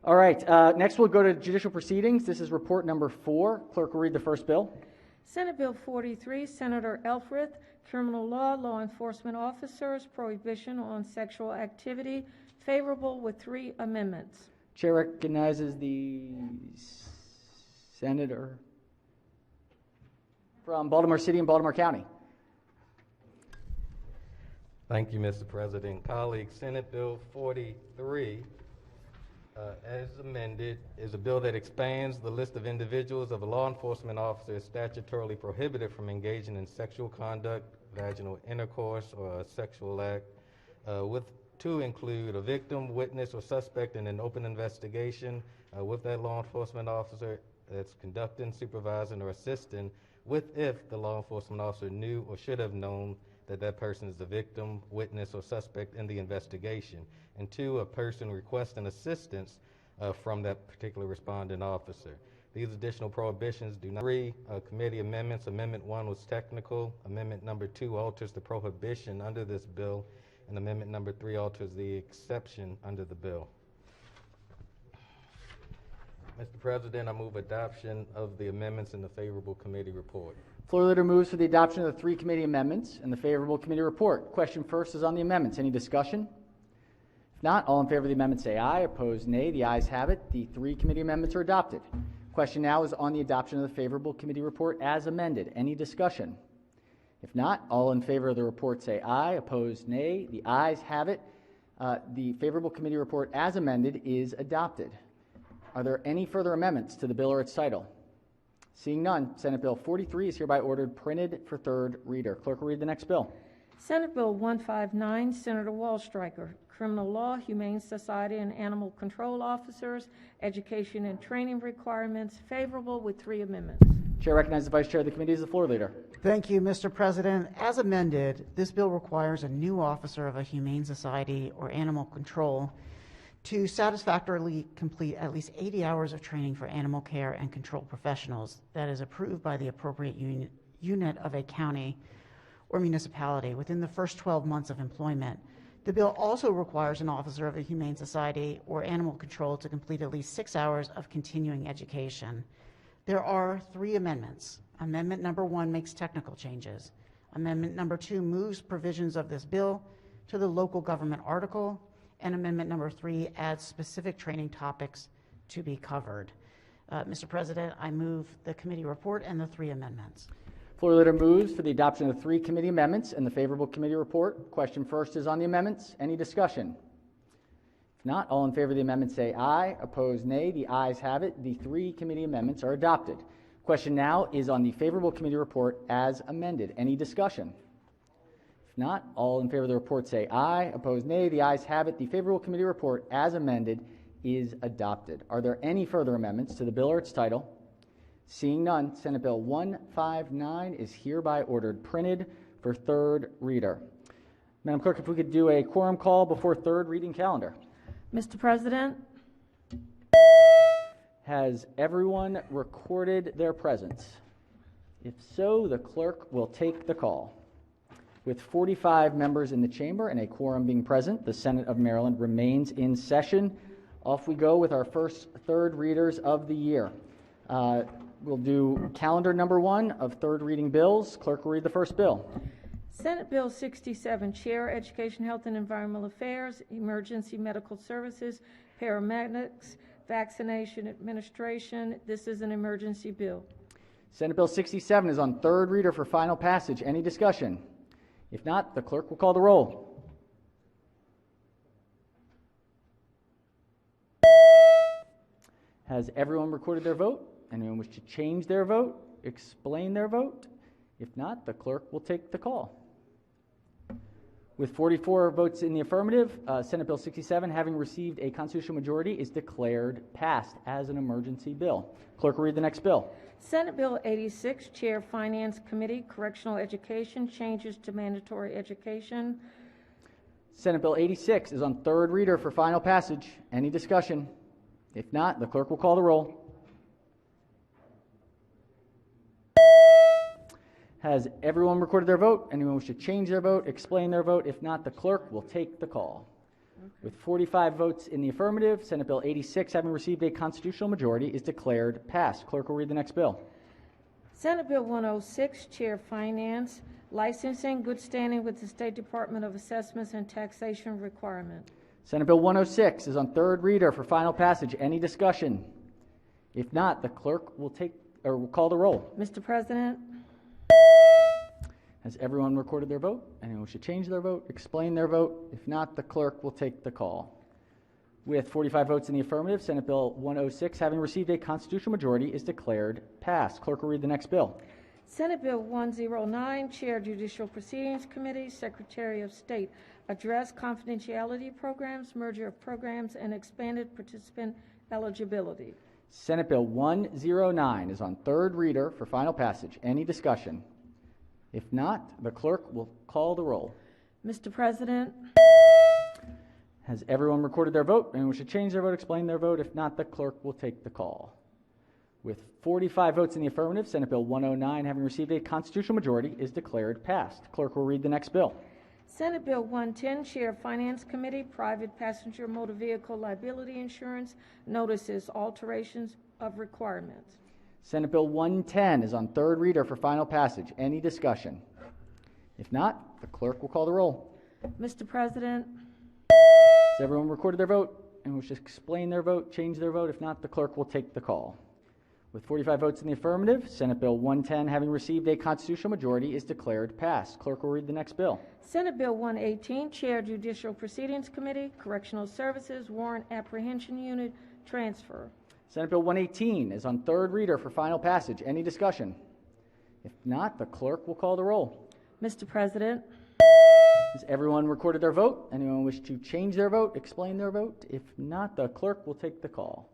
S1: All right, next we'll go to judicial proceedings. This is report number 4. Clerk will read the first bill.
S2: Senate Bill 43, Senator Elfrith, Criminal Law Enforcement Officers, Prohibition on Sexual Activity, favorable with 3 amendments.
S1: Chair recognizes the senator from Baltimore City and Baltimore County.
S13: Thank you, Mr. President. Colleagues, Senate Bill 43, as amended, is a bill that expands the list of individuals of a law enforcement officer statutorily prohibited from engaging in sexual conduct, vaginal intercourse, or a sexual act, to include a victim, witness, or suspect in an open investigation with that law enforcement officer that's conducting, supervising, or assisting with if the law enforcement officer knew or should have known that that person is the victim, witness, or suspect in the investigation. And 2, a person requesting assistance from that particular responding officer. These additional prohibitions do not. 3 committee amendments. Amendment 1 was technical. Amendment number 2 alters the prohibition under this bill, and amendment number 3 alters the exception under the bill. Mr. President, I move adoption of the amendments in the favorable committee report.
S1: Floor leader moves for the adoption of the 3 committee amendments and the favorable committee report. Question first is on the amendments. Any discussion? If not, all in favor of the amendment say aye. Opposed, nay. The ayes have it. The 3 committee amendments are adopted. Question now is on the adoption of the favorable committee report as amended. Any discussion? If not, all in favor of the report say aye. Opposed, nay. The ayes have it. The favorable committee report as amended is adopted. Are there any further amendments to the bill or its title? Seeing none, Senate Bill 43 is hereby ordered printed for third reader. Clerk will read the next bill.
S2: Senate Bill 159, Senator Wallstreicher, Criminal Law, Humane Society, and Animal Control Officers, Education and Training Requirements, favorable with 3 amendments.
S1: Chair recognizes the Vice Chair of the committee as the floor leader.
S16: Thank you, Mr. President. As amended, this bill requires a new officer of a humane society or animal control to satisfactorily complete at least 80 hours of training for animal care and control professionals that is approved by the appropriate unit of a county or municipality within the first 12 months of employment. The bill also requires an officer of a humane society or animal control to complete at least 6 hours of continuing education. There are 3 amendments. Amendment number 1 makes technical changes. Amendment number 2 moves provisions of this bill to the local government article, and amendment number 3 adds specific training topics to be covered. Mr. President, I move the committee report and the 3 amendments.
S1: Floor leader moves for the adoption of the 3 committee amendments and the favorable committee report. Question first is on the amendments. Any discussion? If not, all in favor of the amendment say aye. Opposed, nay. The ayes have it. The 3 committee amendments are adopted. Question now is on the favorable committee report as amended. Any discussion? If not, all in favor of the report say aye. Opposed, nay. The ayes have it. The favorable committee report as amended is adopted. Are there any further amendments to the bill or its title? Seeing none, Senate Bill 159 is hereby ordered printed for third reader. Madam Clerk, if we could do a quorum call before third reading calendar.
S2: Mr. President,
S1: has everyone recorded their presence? If so, the clerk will take the call. With 45 members in the chamber and a quorum being present, the Senate of Maryland remains in session. Off we go with our first third readers of the year. We'll do calendar number 1 of third reading bills. Clerk will read the first bill.
S2: Senate Bill 67, Chair, Education, Health, and Environmental Affairs, Emergency Medical Services, Paramedics, Vaccination Administration. This is an emergency bill.
S1: Senate Bill 67 is on third reader for final passage. Any discussion? If not, the clerk will call the roll. Has everyone recorded their vote? Anyone wish to change their vote? Explain their vote? If not, the clerk will take the call. With 44 votes in the affirmative, Senate Bill 67, having received a constitutional majority, is declared passed as an emergency bill. Clerk will read the next bill.
S2: Senate Bill 86, Chair, Finance Committee, Correctional Education, Changes to Mandatory Education.
S1: Senate Bill 86 is on third reader for final passage. Any discussion? If not, the clerk will call the roll. Has everyone recorded their vote? Anyone wish to change their vote, explain their vote? If not, the clerk will take the call. With 45 votes in the affirmative, Senate Bill 86, having received a constitutional majority, is declared passed. Clerk will read the next bill.
S2: Senate Bill 106, Chair, Finance, Licensing, Good Standing with the State Department of Assessments and Taxation Requirement.
S1: Senate Bill 106 is on third reader for final passage. Any discussion? If not, the clerk will call the roll.
S2: Mr. President,
S1: has everyone recorded their vote? Anyone wish to change their vote, explain their vote? If not, the clerk will take the call. With 45 votes in the affirmative, Senate Bill 106, having received a constitutional majority, is declared passed. Clerk will read the next bill.
S2: Senate Bill 109, Chair, Judicial Proceedings Committee, Secretary of State, Address Confidentiality Programs, Merger of Programs, and Expanded Participant Eligibility.
S1: Senate Bill 109 is on third reader for final passage. Any discussion? If not, the clerk will call the roll.
S2: Mr. President,
S1: has everyone recorded their vote? Anyone wish to change their vote, explain their vote? If not, the clerk will take the call. With 45 votes in the affirmative, Senate Bill 109, having received a constitutional majority, is declared passed. Clerk will read the next bill.
S2: Senate Bill 110, Chair, Finance Committee, Private Passenger Motor Vehicle Liability Insurance, Notices, Alterations of Requirements.
S1: Senate Bill 110 is on third reader for final passage. Any discussion? If not, the clerk will call the roll.
S2: Mr. President,
S1: has everyone recorded their vote and wish to explain their vote, change their vote? If not, the clerk will take the call. With 45 votes in the affirmative, Senate Bill 110, having received a constitutional majority, is declared passed. Clerk will read the next bill.
S2: Senate Bill 118, Chair Judicial Proceedings Committee, Correctional Services, Warrant Apprehension Unit, transfer.
S1: Senate Bill 118 is on third reader for final passage. Any discussion? If not, the clerk will call the roll.
S2: Mr. President,
S1: Has everyone recorded their vote? Anyone wish to change their vote, explain their vote? If not, the clerk will take the call.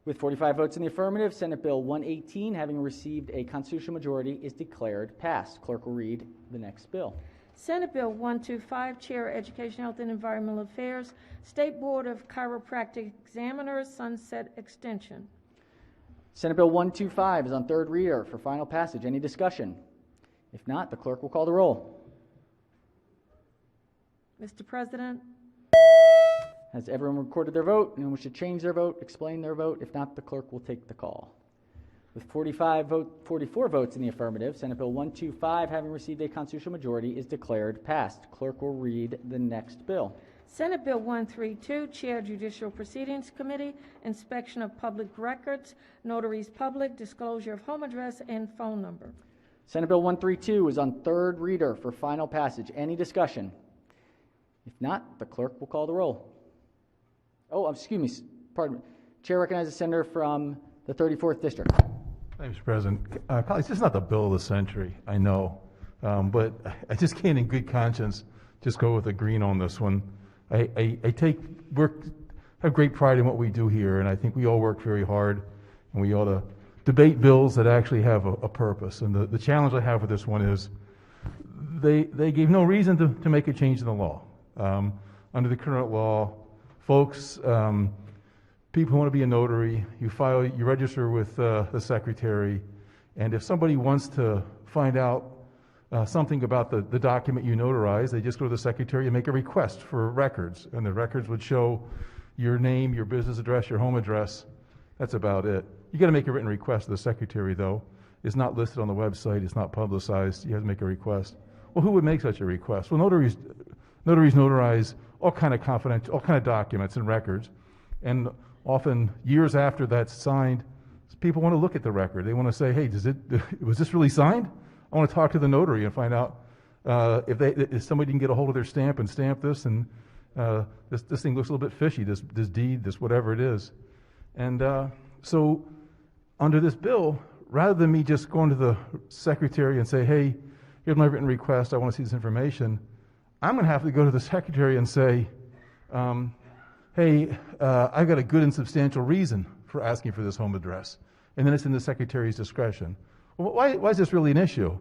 S1: With 45 votes in the affirmative, Senate Bill 118, having received a constitutional majority, is declared passed. Clerk will read the next bill.
S2: Senate Bill 125, Chair Education, Health, and Environmental Affairs, State Board of Chiropractic Examiners, Sunset Extension.
S1: Senate Bill 125 is on third reader for final passage. Any discussion? If not, the clerk will call the roll.
S2: Mr. President,
S1: Has everyone recorded their vote? Anyone wish to change their vote, explain their vote? If not, the clerk will take the call. With 44 votes in the affirmative, Senate Bill 125, having received a constitutional majority, is declared passed. Clerk will read the next bill.
S2: Senate Bill 132, Chair Judicial Proceedings Committee, Inspection of Public Records, Notaries Public, Disclosure of Home Address and Phone Number.
S1: Senate Bill 132 is on third reader for final passage. Any discussion? If not, the clerk will call the roll. Oh, excuse me, pardon me. Chair recognizes the senator from the 34th District.
S17: Thanks, Mr. President. Colleagues, this is not the bill of the century, I know, but I just can't in good conscience just go with the green on this one. I have great pride in what we do here, and I think we all work very hard, and we ought to debate bills that actually have a purpose. And the challenge I have with this one is they gave no reason to make a change in the law. Under the current law, folks, people who want to be a notary, you register with the secretary, and if somebody wants to find out something about the document you notarize, they just go to the secretary and make a request for records, and the records would show your name, your business address, your home address. That's about it. You got to make a written request to the secretary, though. It's not listed on the website. It's not publicized. You have to make a request. Well, who would make such a request? Well, notaries notarize all kind of documents and records, and often years after that's signed, people want to look at the record. They want to say, "Hey, was this really signed?" I want to talk to the notary and find out if somebody can get a hold of their stamp and stamp this, and this thing looks a little bit fishy. This deed, this whatever it is, and so under this bill, rather than me just going to the secretary and say, "Hey, here's my written request. I want to see this information," I'm going to have to go to the secretary and say, "Hey, I've got a good and substantial reason for asking for this home address," and then it's in the secretary's discretion. Well, why is this really an issue?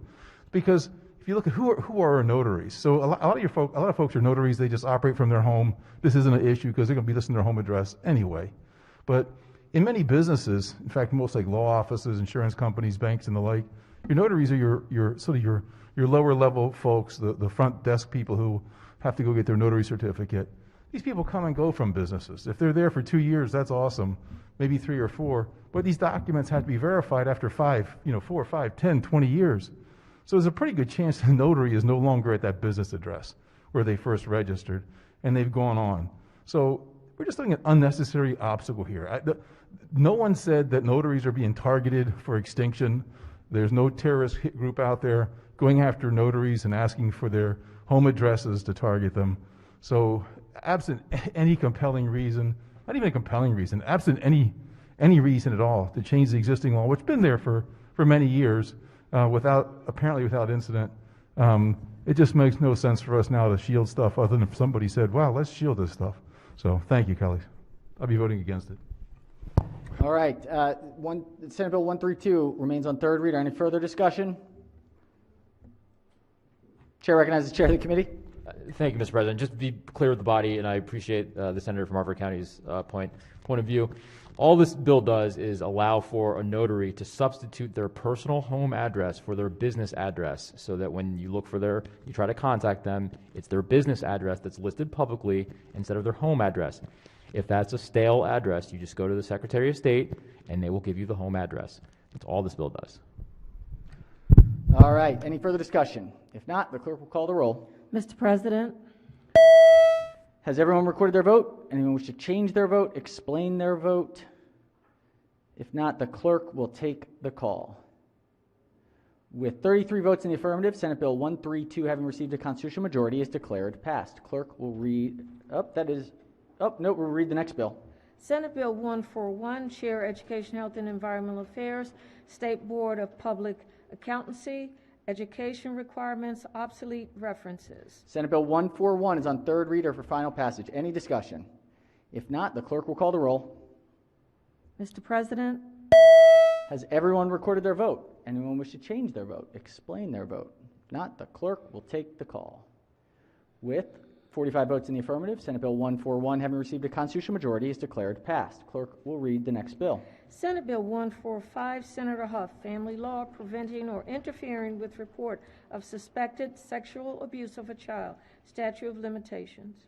S17: Because if you look at who are our notaries, so a lot of folks are notaries. They just operate from their home. This isn't an issue because they're going to be listing their home address anyway. But in many businesses, in fact, most like law offices, insurance companies, banks, and the like, your notaries are your lower level folks, the front desk people who have to go get their notary certificate. These people come and go from businesses. If they're there for 2 years, that's awesome, maybe 3 or 4. But these documents have to be verified after 4, 5, 10, 20 years. So there's a pretty good chance the notary is no longer at that business address where they first registered, and they've gone on. So we're just doing an unnecessary obstacle here. No one said that notaries are being targeted for extinction. There's no terrorist hit group out there going after notaries and asking for their home addresses to target them. So absent any compelling reason, not even a compelling reason, absent any reason at all to change the existing law, which has been there for many years, apparently without incident, it just makes no sense for us now to shield stuff other than if somebody said, "Wow, let's shield this stuff." So thank you, colleagues. I'll be voting against it.
S1: All right. Senate Bill 132 remains on third reader. Any further discussion? Chair recognizes the chair of the committee.
S18: Thank you, Mr. President. Just to be clear with the body, and I appreciate the senator from Harford County's point of view. All this bill does is allow for a notary to substitute their personal home address for their business address, so that when you look for you try to contact them, it's their business address that's listed publicly instead of their home address. If that's a stale address, you just go to the Secretary of State, and they will give you the home address. That's all this bill does.
S1: All right. Any further discussion? If not, the clerk will call the roll.
S2: Mr. President,
S1: Has everyone recorded their vote? Anyone wish to change their vote, explain their vote? If not, the clerk will take the call. With 33 votes in the affirmative, Senate Bill 132, having received a constitutional majority, is declared passed. Clerk will read, we'll read the next bill.
S2: Senate Bill 141, Chair, Education, Health, and Environmental Affairs, State Board of Public Accountancy, Education Requirements, Obsolete References.
S1: Senate Bill 141 is on third reader for final passage. Any discussion? If not, the clerk will call the roll.
S2: Mr. President,
S1: Has everyone recorded their vote? Anyone wish to change their vote? Explain their vote? If not, the clerk will take the call. With 45 votes in the affirmative, Senate Bill 141, having received a constitutional majority, is declared passed. Clerk will read the next bill.
S2: Senate Bill 145, Senator Huff, Family Law Preventing or Interfering with Report of Suspected Sexual Abuse of a Child, Statute of Limitations.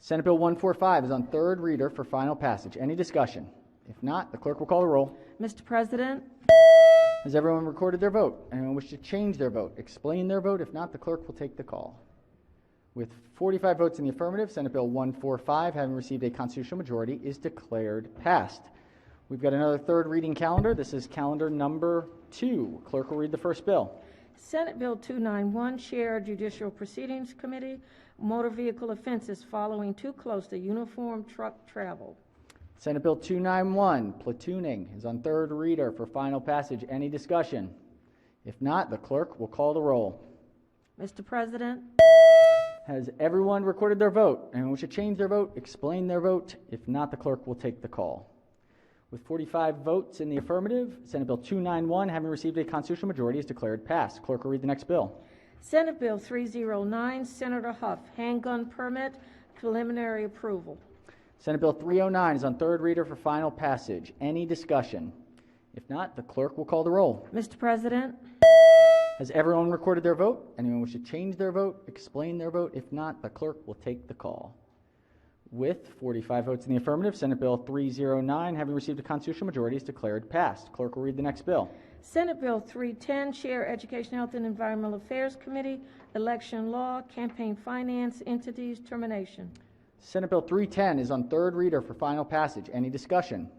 S1: Senate Bill 145 is on third reader for final passage. Any discussion? If not, the clerk will call the roll.
S2: Mr. President,
S1: Has everyone recorded their vote? Anyone wish to change their vote? Explain their vote? If not, the clerk will take the call. With 45 votes in the affirmative, Senate Bill 145, having received a constitutional majority, is declared passed. We've got another third reading calendar. This is calendar number 2. Clerk will read the first bill.
S2: Senate Bill 291, Chair, Judicial Proceedings Committee, Motor Vehicle Offenses Following Too Close to Uniform Truck Travel.
S1: Senate Bill 291, platooning, is on third reader for final passage. Any discussion? If not, the clerk will call the roll.
S2: Mr. President,
S1: Has everyone recorded their vote? Anyone wish to change their vote? Explain their vote? If not, the clerk will take the call. With 45 votes in the affirmative, Senate Bill 291, having received a constitutional majority, is declared passed. Clerk will read the next bill.
S2: Senate Bill 309, Senator Huff, Handgun Permit, Preliminary Approval.
S1: Senate Bill 309 is on third reader for final passage. Any discussion? If not, the clerk will call the roll.
S2: Mr. President,
S1: Has everyone recorded their vote? Anyone wish to change their vote? Explain their vote? If not, the clerk will take the call. With 45 votes in the affirmative, Senate Bill 309, having received a constitutional majority, is declared passed. Clerk will read the next bill.
S2: Senate Bill 310, Chair, Education, Health, and Environmental Affairs Committee, Election Law, Campaign Finance, Entities, Termination.
S1: Senate Bill 310 is on third reader for final passage. Any discussion?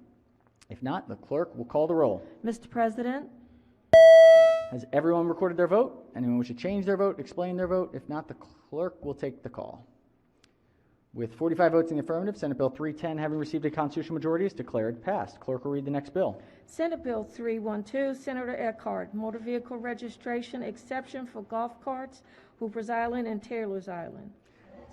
S1: If not, the clerk will call the roll.
S2: Mr. President,
S1: Has everyone recorded their vote? Anyone wish to change their vote? Explain their vote? If not, the clerk will take the call. With 45 votes in the affirmative, Senate Bill 310, having received a constitutional majority, is declared passed. Clerk will read the next bill.
S2: Senate Bill 312, Senator Eckhart, Motor Vehicle Registration Exception for Golf Carts, Hooper's Island and Taylor's Island.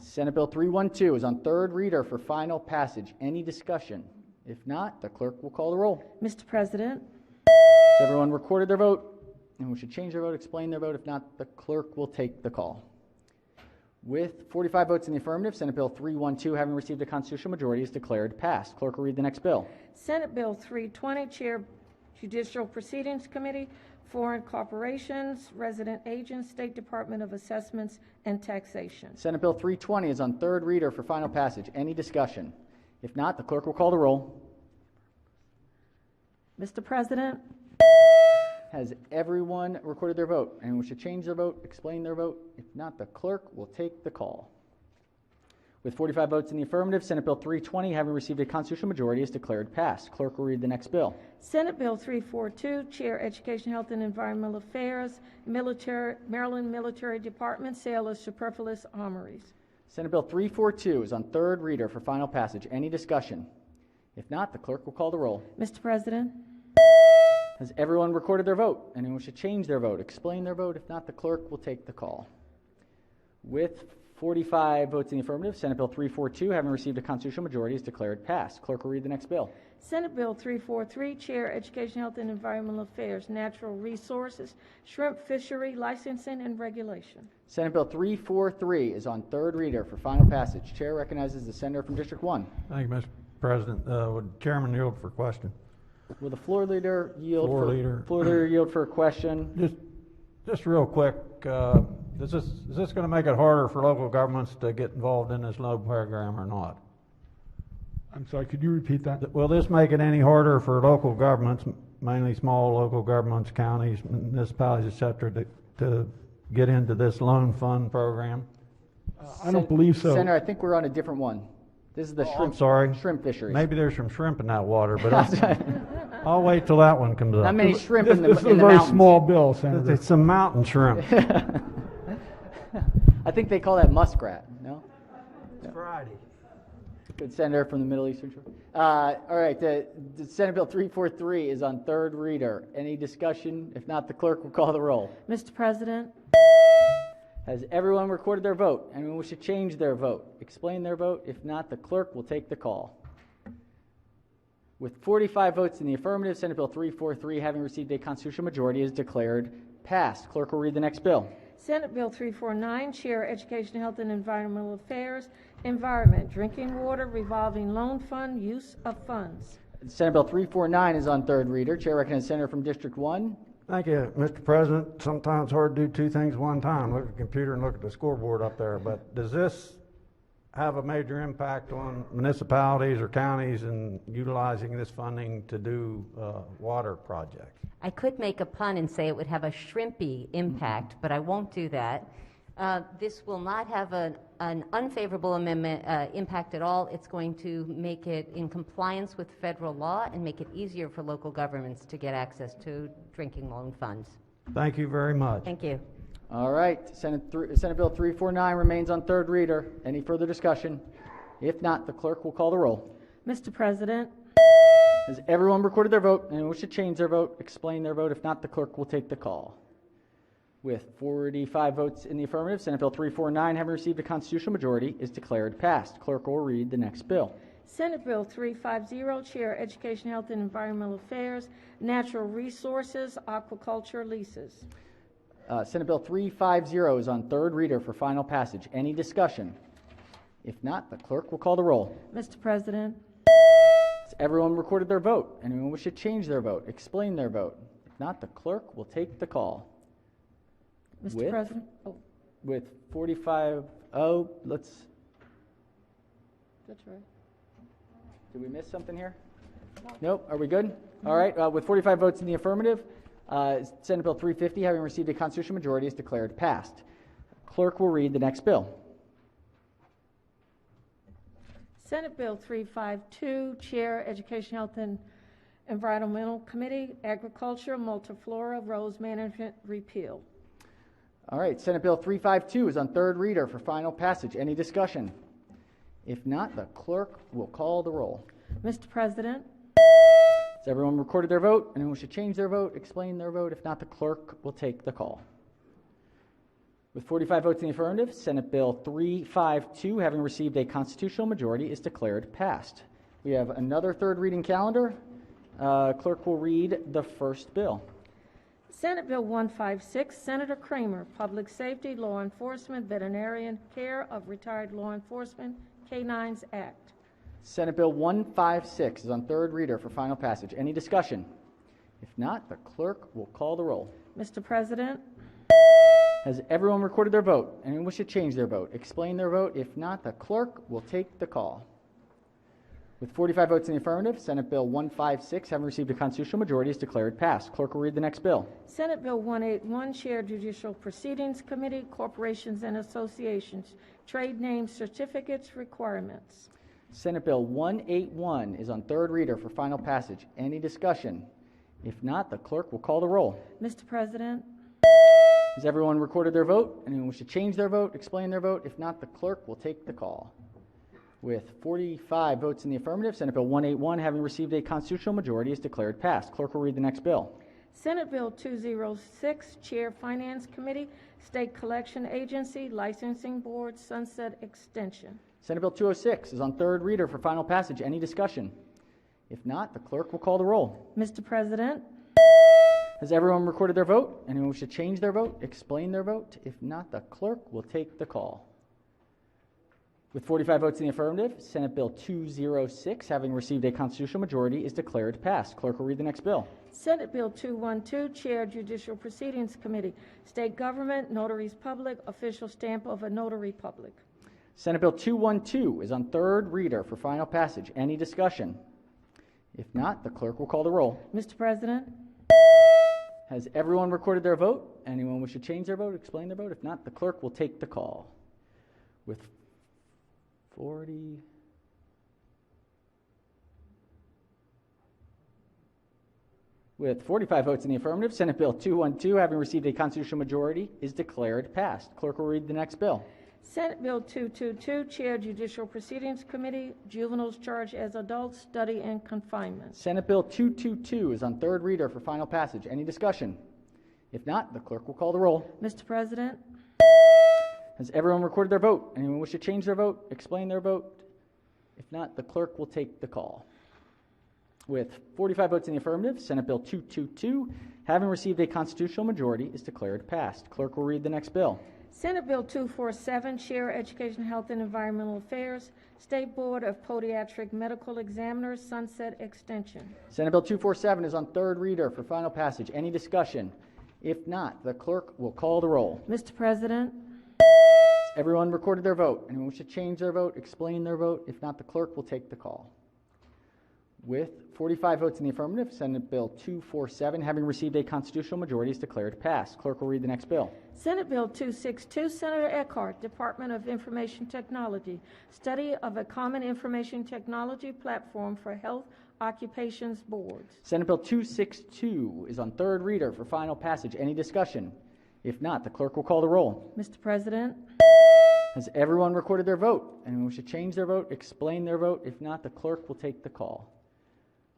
S1: Senate Bill 312 is on third reader for final passage. Any discussion? If not, the clerk will call the roll.
S2: Mr. President,
S1: Has everyone recorded their vote? And we should change their vote, explain their vote. If not, the clerk will take the call. With 45 votes in the affirmative, Senate Bill 312, having received a constitutional majority, is declared passed. Clerk will read the next bill.
S2: Senate Bill 320, Chair, Judicial Proceedings Committee, Foreign Corporations, Resident Agents, State Department of Assessments and Taxation.
S1: Senate Bill 320 is on third reader for final passage. Any discussion? If not, the clerk will call the roll.
S2: Mr. President,
S1: Has everyone recorded their vote? Anyone wish to change their vote, explain their vote? If not, the clerk will take the call. With 45 votes in the affirmative, Senate Bill 320, having received a constitutional majority, is declared passed. Clerk will read the next bill.
S2: Senate Bill 342, Chair, Education, Health, and Environmental Affairs, Maryland Military Department, Sale of Superfluous Armories.
S1: Senate Bill 342 is on third reader for final passage. Any discussion? If not, the clerk will call the roll.
S2: Mr. President,
S1: Has everyone recorded their vote? Anyone wish to change their vote, explain their vote? If not, the clerk will take the call. With 45 votes in the affirmative, Senate Bill 342, having received a constitutional majority, is declared passed. Clerk will read the next bill.
S2: Senate Bill 343, Chair, Education, Health, and Environmental Affairs, Natural Resources, Shrimp Fishery, Licensing and Regulation.
S1: Senate Bill 343 is on third reader for final passage. Chair recognizes the senator from District 1.
S11: Thank you, Mr. President. Would Chairman yield for question?
S1: Will the floor leader yield
S11: Floor leader
S1: yield for a question?
S11: Just real quick, is this going to make it harder for local governments to get involved in this loan program or not?
S12: I'm sorry, could you repeat that?
S11: Will this make it any harder for local governments, mainly small local governments, counties, municipalities, et cetera, to get into this loan fund program?
S12: I don't believe so.
S1: Senator, I think we're on a different one. This is the
S11: I'm sorry.
S1: shrimp fisheries.
S11: Maybe there's some shrimp in that water, but I'll wait till that one comes up.
S1: Not many shrimp
S12: This
S1: in the
S12: is a
S1: in the
S12: very
S1: mountains.
S12: small bill, Senator.
S11: It's some mountain shrimp.
S1: I think they call that muskrat. No.
S11: It's Friday.
S1: Good senator from the Middle Eastern Shore. All right, the Senate Bill 343 is on third reader. Any discussion? If not, the clerk will call the roll.
S2: Mr. President,
S1: Has everyone recorded their vote? Anyone wish to change their vote? Explain their vote. If not, the clerk will take the call. With 45 votes in the affirmative, Senate Bill 343, having received a constitutional majority, is declared passed. Clerk will read the next bill.
S2: Senate Bill 349, Chair, Education, Health, and Environmental Affairs, Environment, Drinking Water, Revolving Loan Fund, Use of Funds.
S1: Senate Bill 349 is on third reader. Chair recognizes Senator from District 1.
S11: Thank you, Mr. President. Sometimes it's hard to do two things at one time, look at the computer and look at the scoreboard up there. But does this have a major impact on municipalities or counties in utilizing this funding to do water projects?
S10: I could make a pun and say it would have a shrimpy impact, but I won't do that. This will not have an unfavorable amendment impact at all. It's going to make it in compliance with federal law and make it easier for local governments to get access to drinking loan funds.
S11: Thank you very much.
S10: Thank you.
S1: All right, Senate Bill 349 remains on third reader. Any further discussion? If not, the clerk will call the roll.
S2: Mr. President,
S1: Has everyone recorded their vote? Anyone wish to change their vote? Explain their vote. If not, the clerk will take the call. With 45 votes in the affirmative, Senate Bill 349, having received a constitutional majority, is declared passed. Clerk will read the next bill.
S2: Senate Bill 350, Chair, Education, Health, and Environmental Affairs, Natural Resources, Aquaculture Leases.
S1: Senate Bill 350 is on third reader for final passage. Any discussion? If not, the clerk will call the roll.
S2: Mr. President,
S1: Has everyone recorded their vote? Anyone wish to change their vote? Explain their vote? If not, the clerk will take the call.
S2: Mr. President,
S1: With 45, let's,
S2: that's right.
S1: did we miss something here? Nope, are we good? All right, with 45 votes in the affirmative, Senate Bill 350, having received a constitutional majority, is declared passed. Clerk will read the next bill.
S2: Senate Bill 352, Chair, Education, Health, and Environmental Committee, Agriculture, Multiflora, Rose Management, repeal.
S1: All right, Senate Bill 352 is on third reader for final passage. Any discussion? If not, the clerk will call the roll.
S2: Mr. President,
S1: Has everyone recorded their vote? Anyone wish to change their vote? Explain their vote? If not, the clerk will take the call. With 45 votes in the affirmative, Senate Bill 352, having received a constitutional majority, is declared passed. We have another third reading calendar. Clerk will read the first bill.
S2: Senate Bill 156, Senator Kramer, Public Safety, Law Enforcement, Veterinarian Care of Retired Law Enforcement, K-9s Act.
S1: Senate Bill 156 is on third reader for final passage. Any discussion? If not, the clerk will call the roll.
S2: Mr. President,
S1: Has everyone recorded their vote? Anyone wish to change their vote? Explain their vote. If not, the clerk will take the call. With 45 votes in the affirmative, Senate Bill 156, having received a constitutional majority, is declared passed. Clerk will read the next bill.
S2: Senate Bill 181, Chair, Judicial Proceedings Committee, Corporations and Associations, Trade Name Certificates Requirements.
S1: Senate Bill 181 is on third reader for final passage. Any discussion? If not, the clerk will call the roll.
S2: Mr. President,
S1: Has everyone recorded their vote? Anyone wish to change their vote? Explain their vote? If not, the clerk will take the call. With 45 votes in the affirmative, Senate Bill 181, having received a constitutional majority, is declared passed. Clerk will read the next bill.
S2: Senate Bill 206, Chair, Finance Committee, State Collection Agency, Licensing Board, Sunset Extension.
S1: Senate Bill 206 is on third reader for final passage. Any discussion? If not, the clerk will call the roll.
S2: Mr. President,
S1: Has everyone recorded their vote? Anyone wish to change their vote? Explain their vote? If not, the clerk will take the call. With 45 votes in the affirmative, Senate Bill 206, having received a constitutional majority, is declared passed. Clerk will read the next bill.
S2: Senate Bill 212, Chair, Judicial Proceedings Committee, State Government, Notaries Public, Official Stamp of a Notary Public.
S1: Senate Bill 212 is on third reader for final passage. Any discussion? If not, the clerk will call the roll.
S2: Mr. President,
S1: Has everyone recorded their vote? Anyone wish to change their vote? Explain their vote? If not, the clerk will take the call. With 40... With 45 votes in the affirmative, Senate Bill 212, having received a constitutional majority, is declared passed. Clerk will read the next bill.
S2: Senate Bill 222, Chair Judicial Proceedings Committee, Juveniles Charged as Adults, Study and Confinement.
S1: Senate Bill 222 is on third reader for final passage. Any discussion? If not, the clerk will call the roll.
S2: Mr. President,
S1: Has everyone recorded their vote? Anyone wish to change their vote, explain their vote? If not, the clerk will take the call. With 45 votes in the affirmative, Senate Bill 222, having received a constitutional majority, is declared passed. Clerk will read the next bill.
S2: Senate Bill 247, Chair Education, Health and Environmental Affairs, State Board of Podiatric Medical Examiners, Sunset Extension.
S1: Senate Bill 247 is on third reader for final passage. Any discussion? If not, the clerk will call the roll.
S2: Mr. President,
S1: Has everyone recorded their vote? Anyone wish to change their vote, explain their vote? If not, the clerk will take the call. With 45 votes in the affirmative, Senate Bill 247, having received a constitutional majority, is declared passed. Clerk will read the next bill.
S2: Senate Bill 262, Senator Eckhart, Department of Information Technology, Study of a Common Information Technology Platform for Health Occupations Boards.
S1: Senate Bill 262 is on third reader for final passage. Any discussion? If not, the clerk will call the roll.
S2: Mr. President,
S1: Has everyone recorded their vote? Anyone wish to change their vote, explain their vote? If not, the clerk will take the call.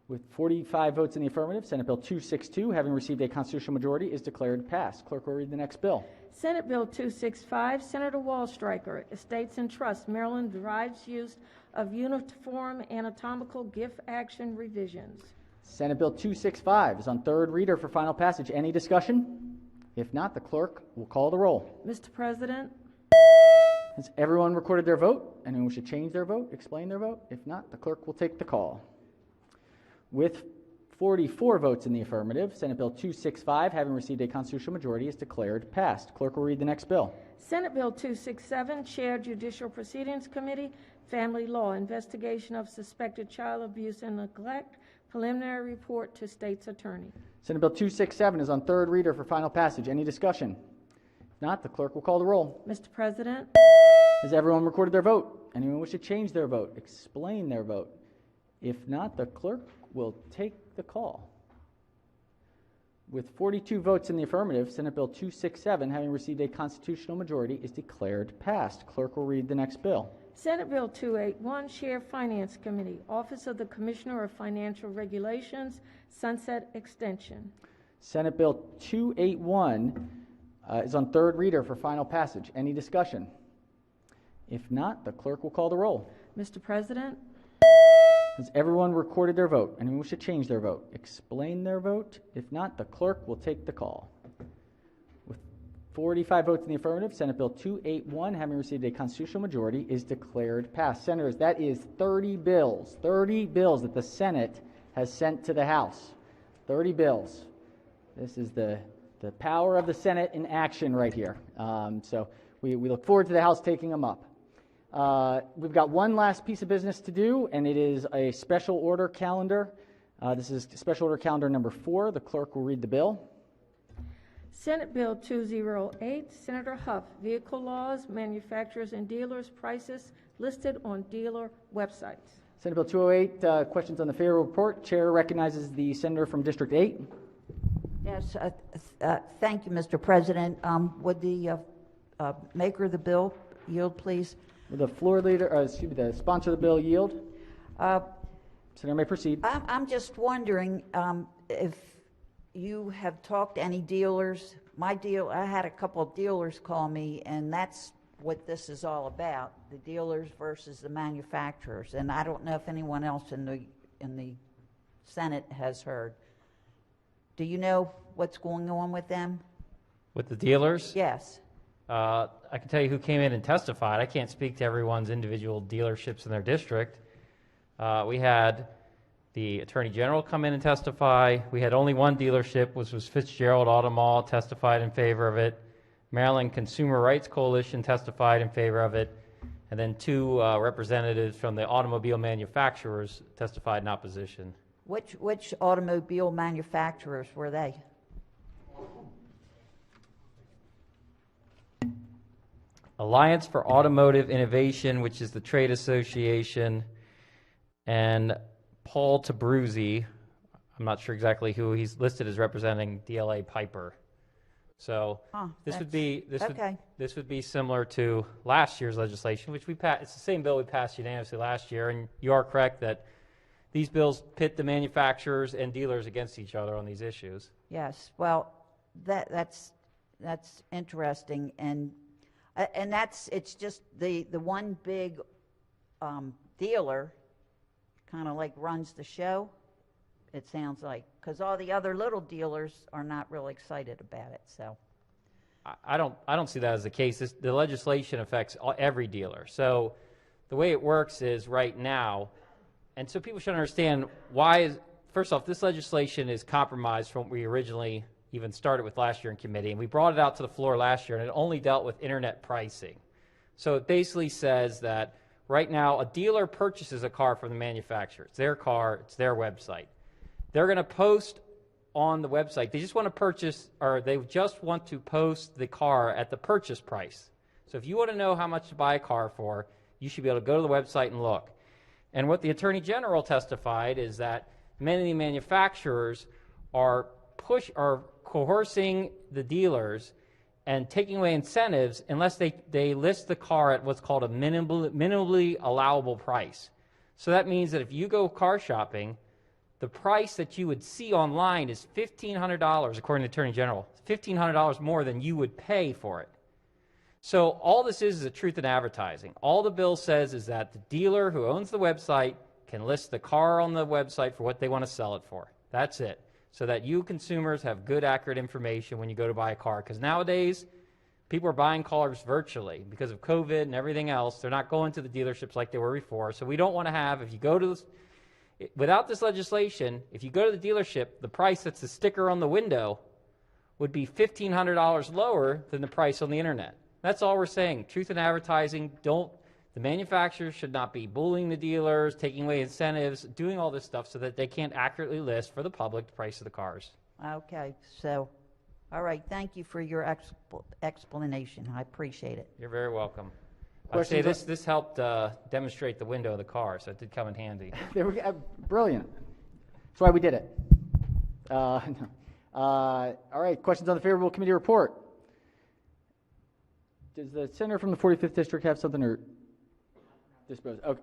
S1: With 45 votes in the affirmative, Senate Bill 262, having received a constitutional majority, is declared passed. Clerk will read the next bill.
S2: Senate Bill 265, Senator Wallstreicher, Estates and Trusts, Maryland derives use of uniform anatomical gift action revisions.
S1: Senate Bill 265 is on third reader for final passage. Any discussion? If not, the clerk will call the roll.
S2: Mr. President,
S1: Has everyone recorded their vote? Anyone wish to change their vote, explain their vote? If not, the clerk will take the call. With 44 votes in the affirmative, Senate Bill 265, having received a constitutional majority, is declared passed. Clerk will read the next bill.
S2: Senate Bill 267, Chair Judicial Proceedings Committee, Family Law, Investigation of Suspected Child Abuse and Neglect, Preliminary Report to State's Attorney.
S1: Senate Bill 267 is on third reader for final passage. Any discussion? If not, the clerk will call the roll.
S2: Mr. President,
S1: Has everyone recorded their vote? Anyone wish to change their vote, explain their vote? If not, the clerk will take the call. With 42 votes in the affirmative, Senate Bill 267, having received a constitutional majority, is declared passed. Clerk will read the next bill.
S2: Senate Bill 281, Chair Finance Committee, Office of the Commissioner of Financial Regulations, Sunset Extension.
S1: Senate Bill 281 is on third reader for final passage. Any discussion? If not, the clerk will call the roll.
S2: Mr. President,
S1: Has everyone recorded their vote? Anyone wish to change their vote, explain their vote? If not, the clerk will take the call. With 45 votes in the affirmative, Senate Bill 281, having received a constitutional majority, is declared passed. Senators, that is 30 bills that the Senate has sent to the House. 30 bills. This is the power of the Senate in action right here. So we look forward to the House taking them up. We've got one last piece of business to do, and it is a special order calendar. This is special order calendar number 4. The clerk will read the bill.
S2: Senate Bill 208, Senator Huff, Vehicle Laws, Manufacturers and Dealers, Prices listed on dealer websites.
S1: Senate Bill 208, questions on the favorable report. Chair recognizes the senator from District 8.
S19: Yes, thank you, Mr. President. Would the maker of the bill yield, please?
S1: Will the floor leader, the sponsor of the bill yield? Senator may proceed.
S19: I'm just wondering if you have talked to any dealers. I had a couple of dealers call me, and that's what this is all about, the dealers versus the manufacturers. And I don't know if anyone else in the Senate has heard. Do you know what's going on with them?
S20: With the dealers?
S19: Yes.
S20: I can tell you who came in and testified. I can't speak to everyone's individual dealerships in their district. We had the Attorney General come in and testify. We had only one dealership, which was Fitzgerald Auto Mall, testified in favor of it. Maryland Consumer Rights Coalition testified in favor of it. And then 2 representatives from the automobile manufacturers testified in opposition.
S19: Which automobile manufacturers were they?
S20: Alliance for Automotive Innovation, which is the trade association, and Paul Tabruzzi. I'm not sure exactly who he's listed as representing DLA Piper. So this would be this would be similar to last year's legislation, which we passed. It's the same bill we passed unanimously last year, and you are correct that these bills pit the manufacturers and dealers against each other on these issues.
S19: Yes, well, that's interesting, and it's just the one big dealer kind of like runs the show. It sounds like, because all the other little dealers are not real excited about it. So
S20: I don't see that as the case. The legislation affects every dealer. So the way it works is right now, and so people should understand first off, this legislation is compromised from what we originally even started with last year in committee, and we brought it out to the floor last year, and it only dealt with internet pricing. So it basically says that right now a dealer purchases a car from the manufacturer. It's their car, it's their website. They're going to post on the website. They just want to purchase, or they just want to post the car at the purchase price. So if you want to know how much to buy a car for, you should be able to go to the website and look. And what the Attorney General testified is that many of the manufacturers are coercing the dealers and taking away incentives unless they list the car at what's called a minimally allowable price. So that means that if you go car shopping, the price that you would see online is $1,500, according to the Attorney General. $1,500 more than you would pay for it. So all this is a truth in advertising. All the bill says is that the dealer who owns the website can list the car on the website for what they want to sell it for. That's it. So that you consumers have good, accurate information when you go to buy a car. Because nowadays, people are buying cars virtually because of COVID and everything else. They're not going to the dealerships like they were before. So we don't want to have, if you go to without this legislation, if you go to the dealership, the price that's the sticker on the window would be $1,500 lower than the price on the internet. That's all we're saying. Truth in advertising. The manufacturers should not be bullying the dealers, taking away incentives, doing all this stuff so that they can't accurately list for the public the price of the cars.
S19: Okay, so, all right, thank you for your explanation. I appreciate it.
S20: You're very welcome. I'd say this helped demonstrate the window of the car, so it did come in handy.
S1: There we go. Brilliant. That's why we did it. All right, questions on the favorable committee report? Does the senator from the 45th district have something to dispose? Okay.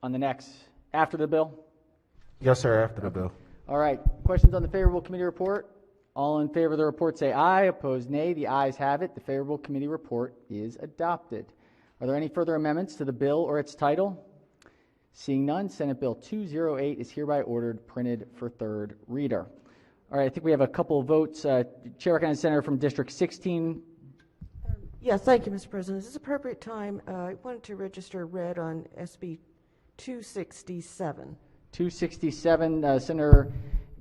S1: On the next, after the bill?
S21: Yes, sir, after the bill.
S1: All right, questions on the favorable committee report? All in favor of the report say aye, opposed nay. The ayes have it. The favorable committee report is adopted. Are there any further amendments to the bill or its title? Seeing none, Senate Bill 208 is hereby ordered printed for third reader. All right, I think we have a couple of votes. Chair recognizes Senator from District 16.
S22: Yes, thank you, Mr. President. This is appropriate time. I wanted to register red on SB 267.
S1: 267, Senator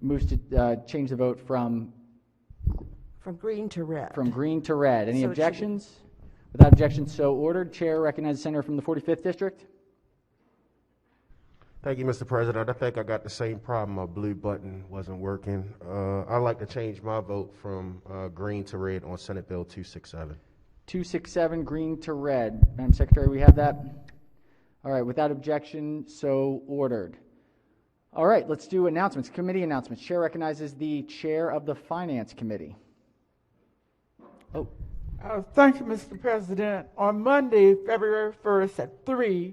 S1: moves to change the vote from
S22: green to red.
S1: From green to red. Any
S22: So
S1: objections? Without objection, so ordered. Chair recognizes Senator from the 45th District.
S21: Thank you, Mr. President. I think I got the same problem. My blue button wasn't working. I'd like to change my vote from green to red on Senate Bill 267.
S1: 267, green to red. Madam Secretary, we have that? All right, without objection, so ordered. All right, let's do announcements. Committee announcements. Chair recognizes the chair of the Finance Committee. Oh.
S23: Thank you, Mr. President. On Monday, February 1st at 3,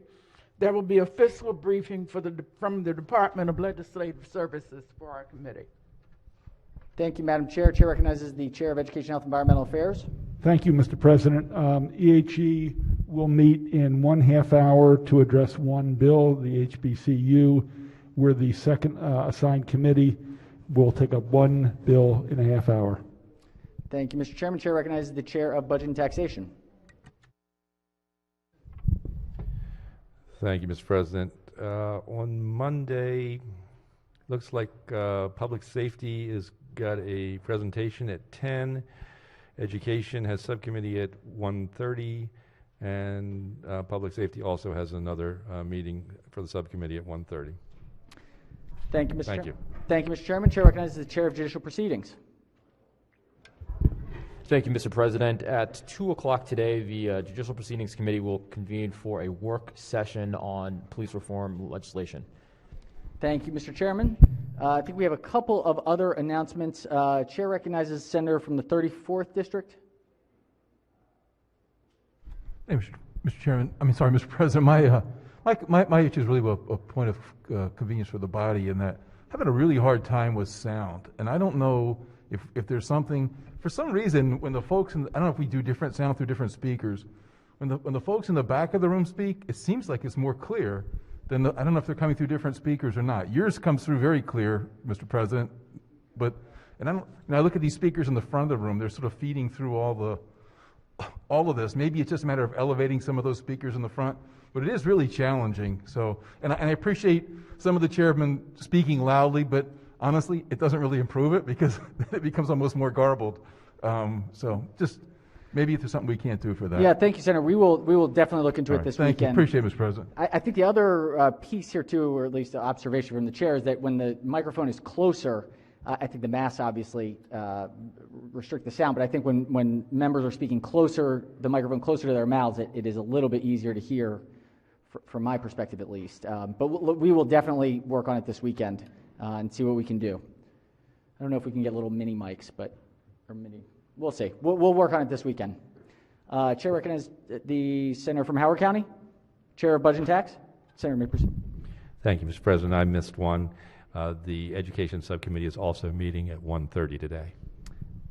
S23: there will be a fiscal briefing from the Department of Legislative Services for our committee.
S1: Thank you, Madam Chair. Chair recognizes the Chair of Education, Health, and Environmental Affairs.
S12: Thank you, Mr. President. EHE will meet in 1/2 hour to address one bill, the HBCU. We're the second assigned committee. We'll take up one bill in 1/2 hour.
S1: Thank you, Mr. Chairman. Chair recognizes the Chair of Budget and Taxation.
S6: Thank you, Mr. President. On Monday, looks like Public Safety has got a presentation at 10. Education has subcommittee at 1:30, and Public Safety also has another meeting for the subcommittee at 1:30.
S1: Thank you, Mr.
S6: Thank you.
S1: Thank you, Mr. Chairman. Chair recognizes the Chair of Judicial Proceedings.
S18: Thank you, Mr. President. At 2 o'clock today, the Judicial Proceedings Committee will convene for a work session on police reform legislation.
S1: Thank you, Mr. Chairman. I think we have a couple of other announcements. Chair recognizes the senator from the 34th District.
S17: Hey, Mr. Chairman, Mr. President, my issue is really a point of convenience for the body in that I'm having a really hard time with sound. And I don't know if there's something, for some reason, when the folks, I don't know if we do different sound through different speakers, when the folks in the back of the room speak, it seems like it's more clear than I don't know if they're coming through different speakers or not. Yours comes through very clear, Mr. President, and I look at these speakers in the front of the room, they're sort of feeding through all of this. Maybe it's just a matter of elevating some of those speakers in the front, but it is really challenging. So, and I appreciate some of the chairmen speaking loudly, but honestly, it doesn't really improve it because it becomes almost more garbled. So just maybe there's something we can't do for that.
S1: Yeah, thank you, Senator. We will definitely look into it this
S17: thank
S1: weekend.
S17: You. Appreciate it, Mr. President.
S1: I think the other piece here too, or at least the observation from the chair, is that when the microphone is closer, I think the masks obviously restrict the sound, but I think when members are speaking closer, the microphone closer to their mouths, it is a little bit easier to hear, from my perspective at least. But we will definitely work on it this weekend and see what we can do. I don't know if we can get little mini mics, we'll see. We'll work on it this weekend. Chair recognizes the senator from Howard County, Chair of Budget and Tax. Senator, may proceed.
S6: Thank you, Mr. President. I missed one. The Education Subcommittee is also meeting at 1:30 today.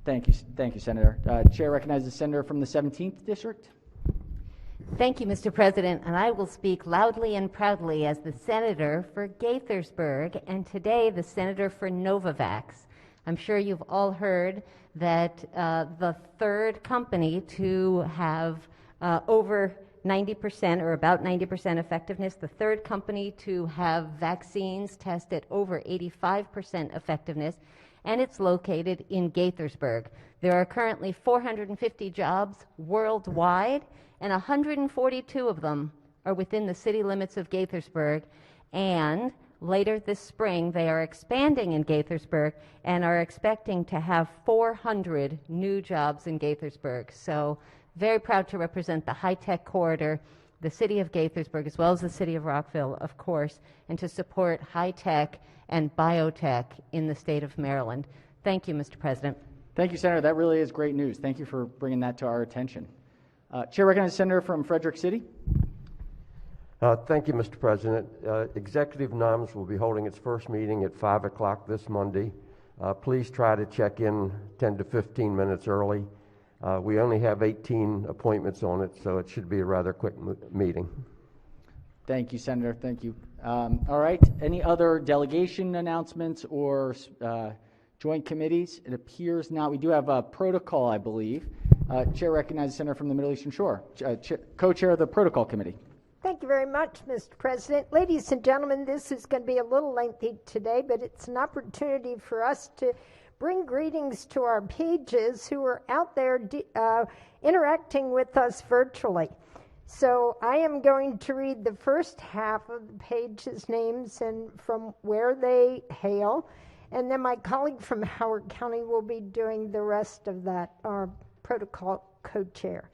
S1: Thank you, Senator. Chair recognizes the senator from the 17th District.
S10: Thank you, Mr. President, and I will speak loudly and proudly as the senator for Gaithersburg, and today the senator for Novavax. I'm sure you've all heard that the third company to have over 90% or about 90% effectiveness, the third company to have vaccines test at over 85% effectiveness, and it's located in Gaithersburg. There are currently 450 jobs worldwide, and 142 of them are within the city limits of Gaithersburg, and later this spring they are expanding in Gaithersburg and are expecting to have 400 new jobs in Gaithersburg. So very proud to represent the high-tech corridor, the city of Gaithersburg, as well as the city of Rockville, of course, and to support high-tech and biotech in the state of Maryland. Thank you, Mr. President.
S1: Thank you, Senator. That really is great news. Thank you for bringing that to our attention. Chair recognizes the senator from Frederick City.
S3: Thank you, Mr. President. Executive NUMS will be holding its first meeting at 5 o'clock this Monday. Please try to check in 10 to 15 minutes early. We only have 18 appointments on it, so it should be a rather quick meeting.
S1: Thank you, Senator. Thank you. All right. Any other delegation announcements or joint committees? It appears not. We do have a protocol, I believe. Chair recognizes the senator from the Middle Eastern Shore, co-chair of the Protocol Committee.
S4: Thank you very much, Mr. President. Ladies and gentlemen, this is going to be a little lengthy today, but it's an opportunity for us to bring greetings to our pages who are out there interacting with us virtually. So I am going to read the first half of the page's names and from where they hail, and then my colleague from Howard County will be doing the rest of that, our protocol co-chair.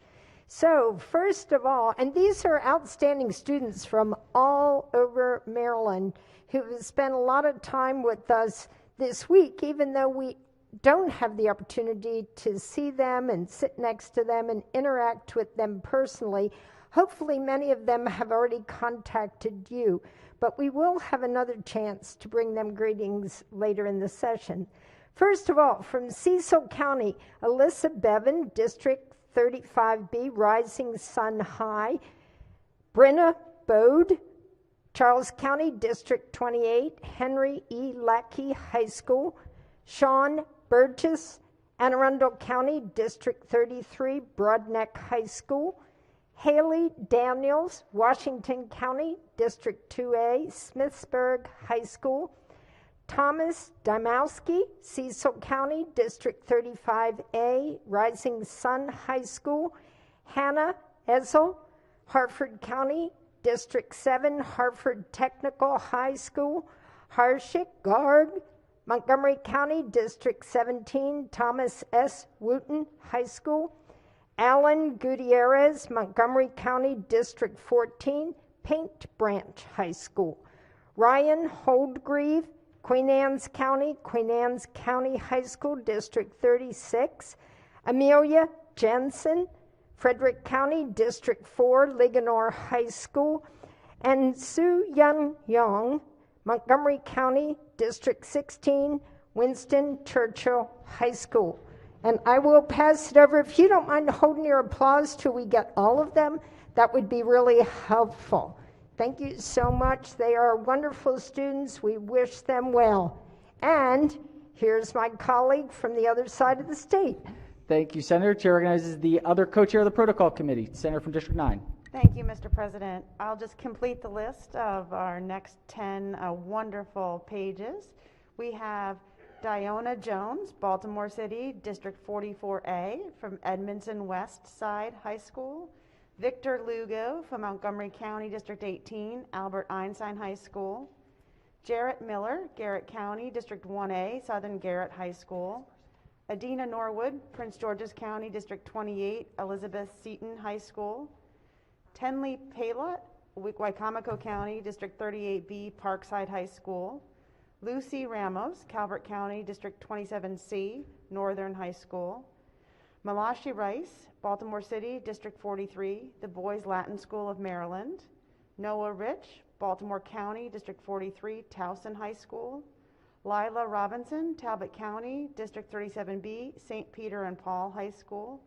S4: So first of all, and these are outstanding students from all over Maryland who have spent a lot of time with us this week, even though we don't have the opportunity to see them and sit next to them and interact with them personally. Hopefully many of them have already contacted you, but we will have another chance to bring them greetings later in the session. First of all, from Cecil County, Alyssa Bevan, District 35B, Rising Sun High. Brenna Bode, Charles County, District 28, Henry E. Lackey High School. Sean Burgess, Anne Arundel County, District 33, Broadneck High School. Haley Daniels, Washington County, District 2A, Smithsburg High School. Thomas Dymowski, Cecil County, District 35A, Rising Sun High School. Hannah Ezel, Harford County, District 7, Harford Technical High School. Harshik Garg, Montgomery County, District 17, Thomas S. Wooten High School. Alan Gutierrez, Montgomery County, District 14, Paint Branch High School. Ryan Holdgreave, Queen Anne's County High School, District 36, Amelia Jensen, Frederick County, District 4, Ligonor High School, and Su Yun Yong, Montgomery County, District 16, Winston Churchill High School. And I will pass it over. If you don't mind holding your applause till we get all of them, that would be really helpful. Thank you so much. They are wonderful students. We wish them well. And here's my colleague from the other side of the state.
S1: Thank you, Senator. Chair recognizes the other co-chair of the Protocol Committee, Senator from District 9.
S14: Thank you, Mr. President. I'll just complete the list of our next 10 wonderful pages. We have Diona Jones, Baltimore City, District 44A, from Edmondson West Side High School. Victor Lugo from Montgomery County, District 18, Albert Einstein High School. Jarrett Miller, Garrett County, District 1A, Southern Garrett High School. Adina Norwood, Prince George's County, District 28, Elizabeth Seton High School. Tenley Paylott, Wicomico County, District 38B, Parkside High School. Lucy Ramos, Calvert County, District 27C, Northern High School. Malachi Rice, Baltimore City, District 43, the Boys Latin School of Maryland. Noah Rich, Baltimore County, District 43, Towson High School. Lila Robinson, Talbot County, District 37B, St. Peter and Paul High School.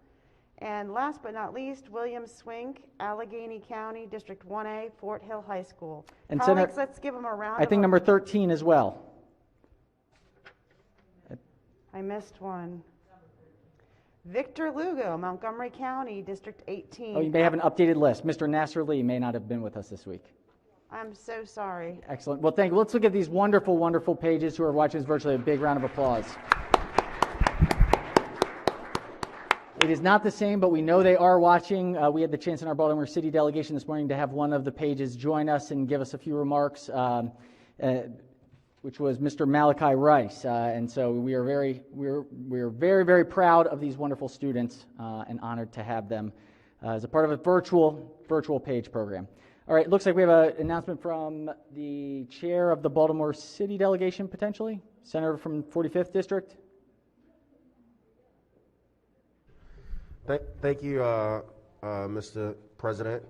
S14: And last but not least, William Swink, Allegheny County, District 1A, Fort Hill High School.
S1: And
S14: Colleagues,
S1: Senator,
S14: let's give them a round
S1: I think
S14: of
S1: number 13 as well.
S14: I missed one. Victor Lugo, Montgomery County, District 18.
S1: Oh, you may have an updated list. Mr. Nasser Lee may not have been with us this week.
S14: I'm so sorry.
S1: Excellent. Well, thank you. Let's look at these wonderful, wonderful pages who are watching this virtually. A big round of applause. It is not the same, but we know they are watching. We had the chance in our Baltimore City delegation this morning to have one of the pages join us and give us a few remarks, which was Mr. Malachi Rice. And so we are very, very proud of these wonderful students and honored to have them as a part of a virtual page program. All right, it looks like we have an announcement from the chair of the Baltimore City delegation, potentially. Senator from 45th District.
S21: Thank you, Mr. President.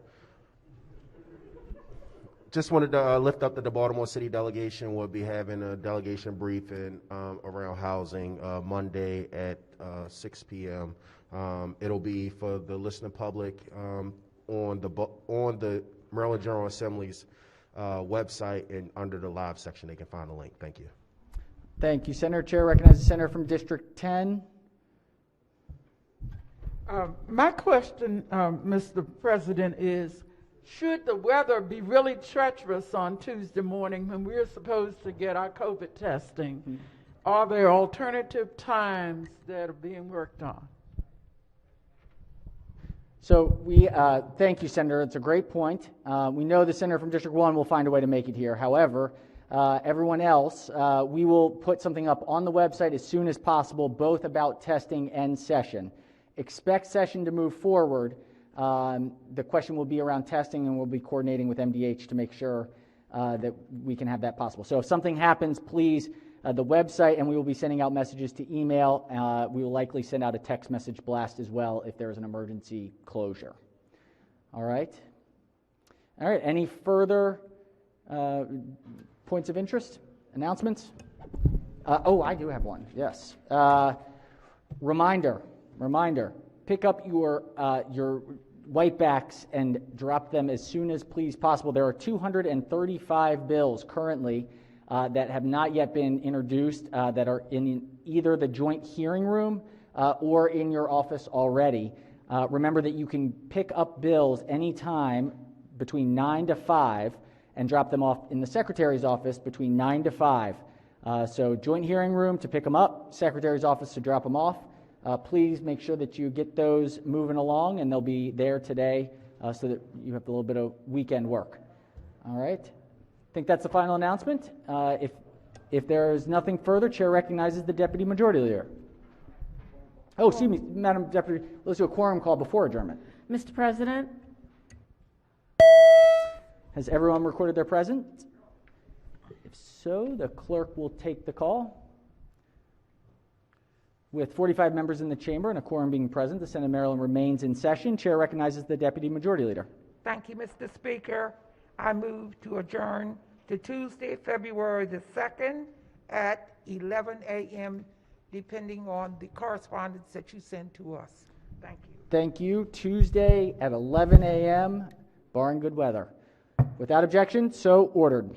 S21: Just wanted to lift up that the Baltimore City delegation will be having a delegation briefing around housing Monday at 6 p.m. It'll be for the listening public on the Maryland General Assembly's website, and under the live section they can find the link. Thank you.
S1: Thank you, Senator. Chair recognizes the Senator from District 10.
S23: My question, Mr. President, is should the weather be really treacherous on Tuesday morning when we're supposed to get our COVID testing, are there alternative times that are being worked on?
S1: So we thank you, Senator. It's a great point. We know the Senator from District 1 will find a way to make it here. However, everyone else, we will put something up on the website as soon as possible, both about testing and session. Expect session to move forward. The question will be around testing, and we'll be coordinating with MDH to make sure that we can have that possible. So if something happens, please, the website, and we will be sending out messages to email. We will likely send out a text message blast as well if there is an emergency closure. All right. All right. Any further points of interest? Announcements? I do have one. Yes. Reminder, pick up your whitebacks and drop them as soon as please possible. There are 235 bills currently that have not yet been introduced that are in either the joint hearing room or in your office already. Remember that you can pick up bills anytime between 9 to 5 and drop them off in the Secretary's office between 9 to 5. So joint hearing room to pick them up, Secretary's office to drop them off. Please make sure that you get those moving along, and they'll be there today so that you have a little bit of weekend work. All right. I think that's the final announcement. If there is nothing further, Chair recognizes the Deputy Majority Leader. Oh, excuse me, Madam Deputy. Let's do a quorum call before adjournment.
S2: Mr. President?
S1: Has everyone recorded their presence? If If so, the clerk will take the call. With 45 members in the chamber and a quorum being present, the Senate of Maryland remains in session. Chair recognizes the Deputy Majority Leader.
S5: Thank you, Mr. Speaker. I move to adjourn to Tuesday, February the 2nd at 11 a.m., depending on the correspondence that you send to us. Thank you.
S1: Thank you. Tuesday at 11 a.m., barring good weather. Without objection, so ordered.